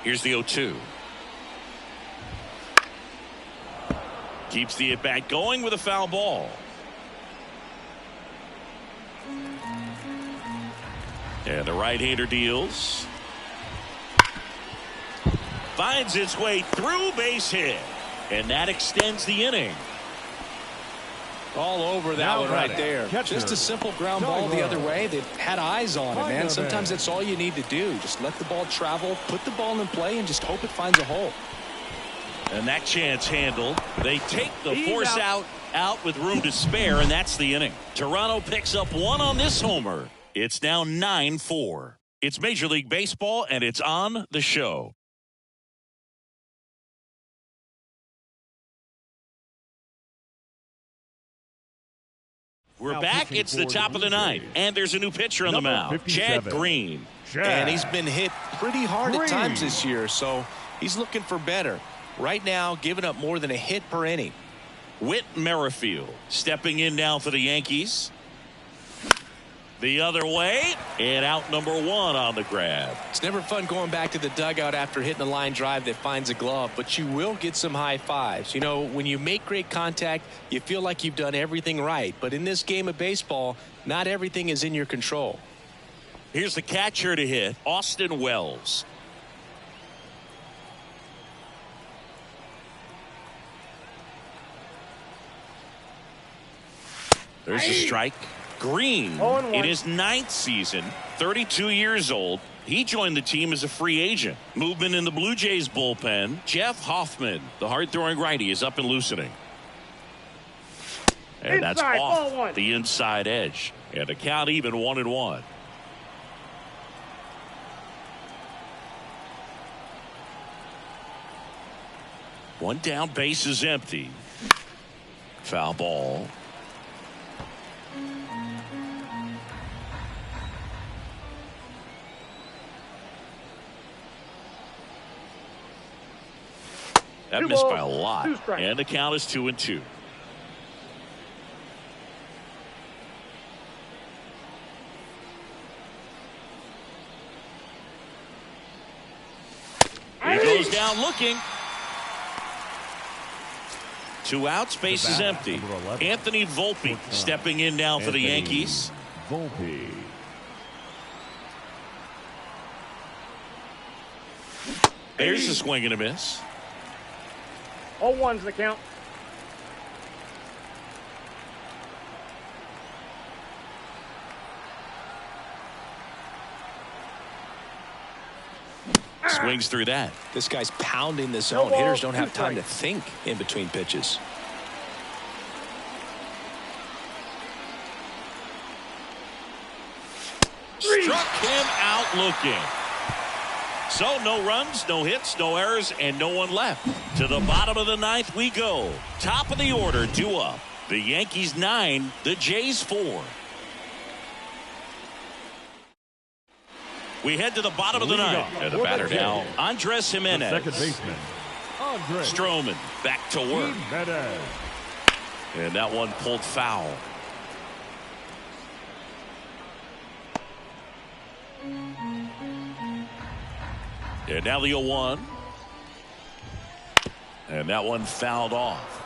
Here's the 0-2. Keeps the at-bat going with a foul ball. And the right-hander deals. Finds its way through, base hit. And that extends the inning. All over that one right there. Just a simple ground ball the other way. They've had eyes on it, man. Sometimes that's all you need to do. Just let the ball travel, put the ball in play, and just hope it finds a hole. And that chance handled. They take the force out with room to spare, and that's the inning. Toronto picks up one on this homer. It's now 9-4. It's Major League Baseball, and it's on the show. We're back. It's the top of the ninth, and there's a new pitcher on the mound, Chad Green. And he's been hit pretty hard at times this year, so he's looking for better. Right now, giving up more than a hit per inning. Whit Merrifield stepping in now for the Yankees. The other way, and out number one on the grab. It's never fun going back to the dugout after hitting a line drive that finds a glove, but you will get some high fives. You know, when you make great contact, you feel like you've done everything right. But in this game of baseball, not everything is in your control. Here's the catcher to hit, Austin Wells. There's a strike. Green in his 9th season, 32 years old. He joined the team as a free agent. Movement in the Blue Jays bullpen. Jeff Hoffman, the hard-throwing righty, is up and loosening. And that's off the inside edge. And the count even 1-1. One down, base is empty. Foul ball. That missed by a lot. And the count is 2-2. He goes down looking. 2 outs, base is empty. Anthony Volpe stepping in now for the Yankees. Volpe. There's a swing and a miss. 0-1's the count. Swings through that. This guy's pounding the zone. Hitters don't have time to think in between pitches. Struck him out looking. So no runs, no hits, no errors, and no one left. To the bottom of the 9th we go. Top of the order, due up. The Yankees 9, the Jays 4. We head to the bottom of the 9th. And the batter now, Andres Jimenez. Second baseman, Andres Stroman back to work. Jimenez. And that one pulled foul. And now the 0-1. And that one fouled off.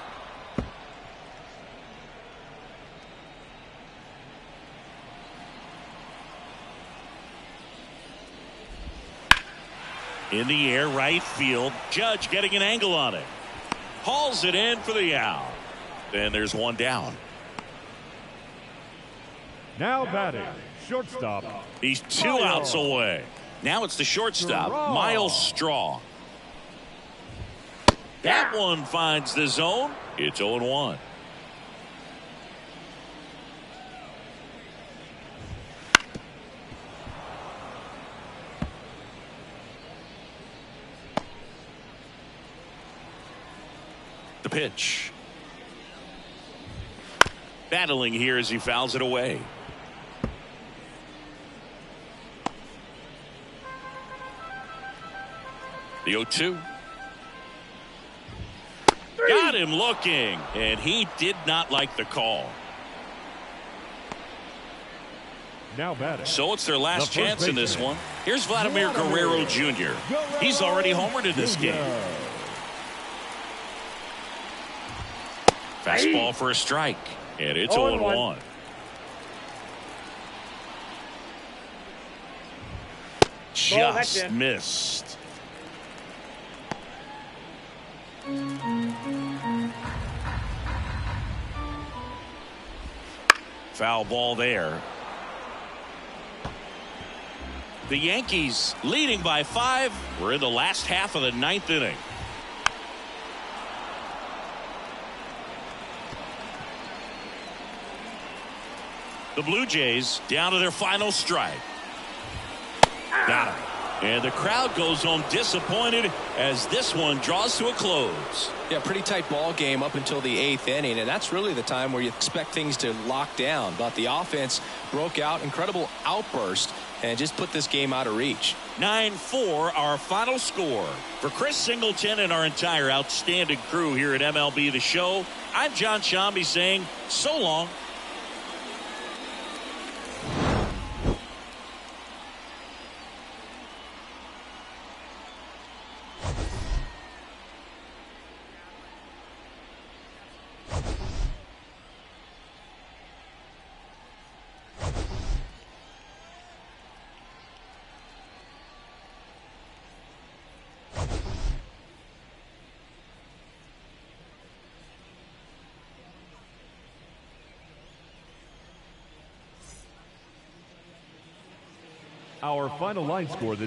In the air, right field. Judge getting an angle on it. Hauls it in for the out. And there's one down. Now batting, shortstop. He's 2 outs away. Now it's the shortstop, Miles Straw. That one finds the zone. It's 0-1. The pitch. Battling here as he fouls it away. The 0-2. Got him looking, and he did not like the call. Now batting. So it's their last chance in this one. Here's Vladimir Guerrero Jr. He's already homered in this game. Fastball for a strike, and it's 0-1. Just missed. Foul ball there. The Yankees leading by 5. We're in the last half of the 9th inning. The Blue Jays down to their final strike. Got him. And the crowd goes home disappointed as this one draws to a close. Yeah, pretty tight ball game up until the 8th inning, and that's really the time where you expect things to lock down. But the offense broke out, incredible outburst, and just put this game out of reach. 9-4 our final score. For Chris Singleton and our entire outstanding crew here at MLB The Show, I'm John Shambi saying so long. Our final line score this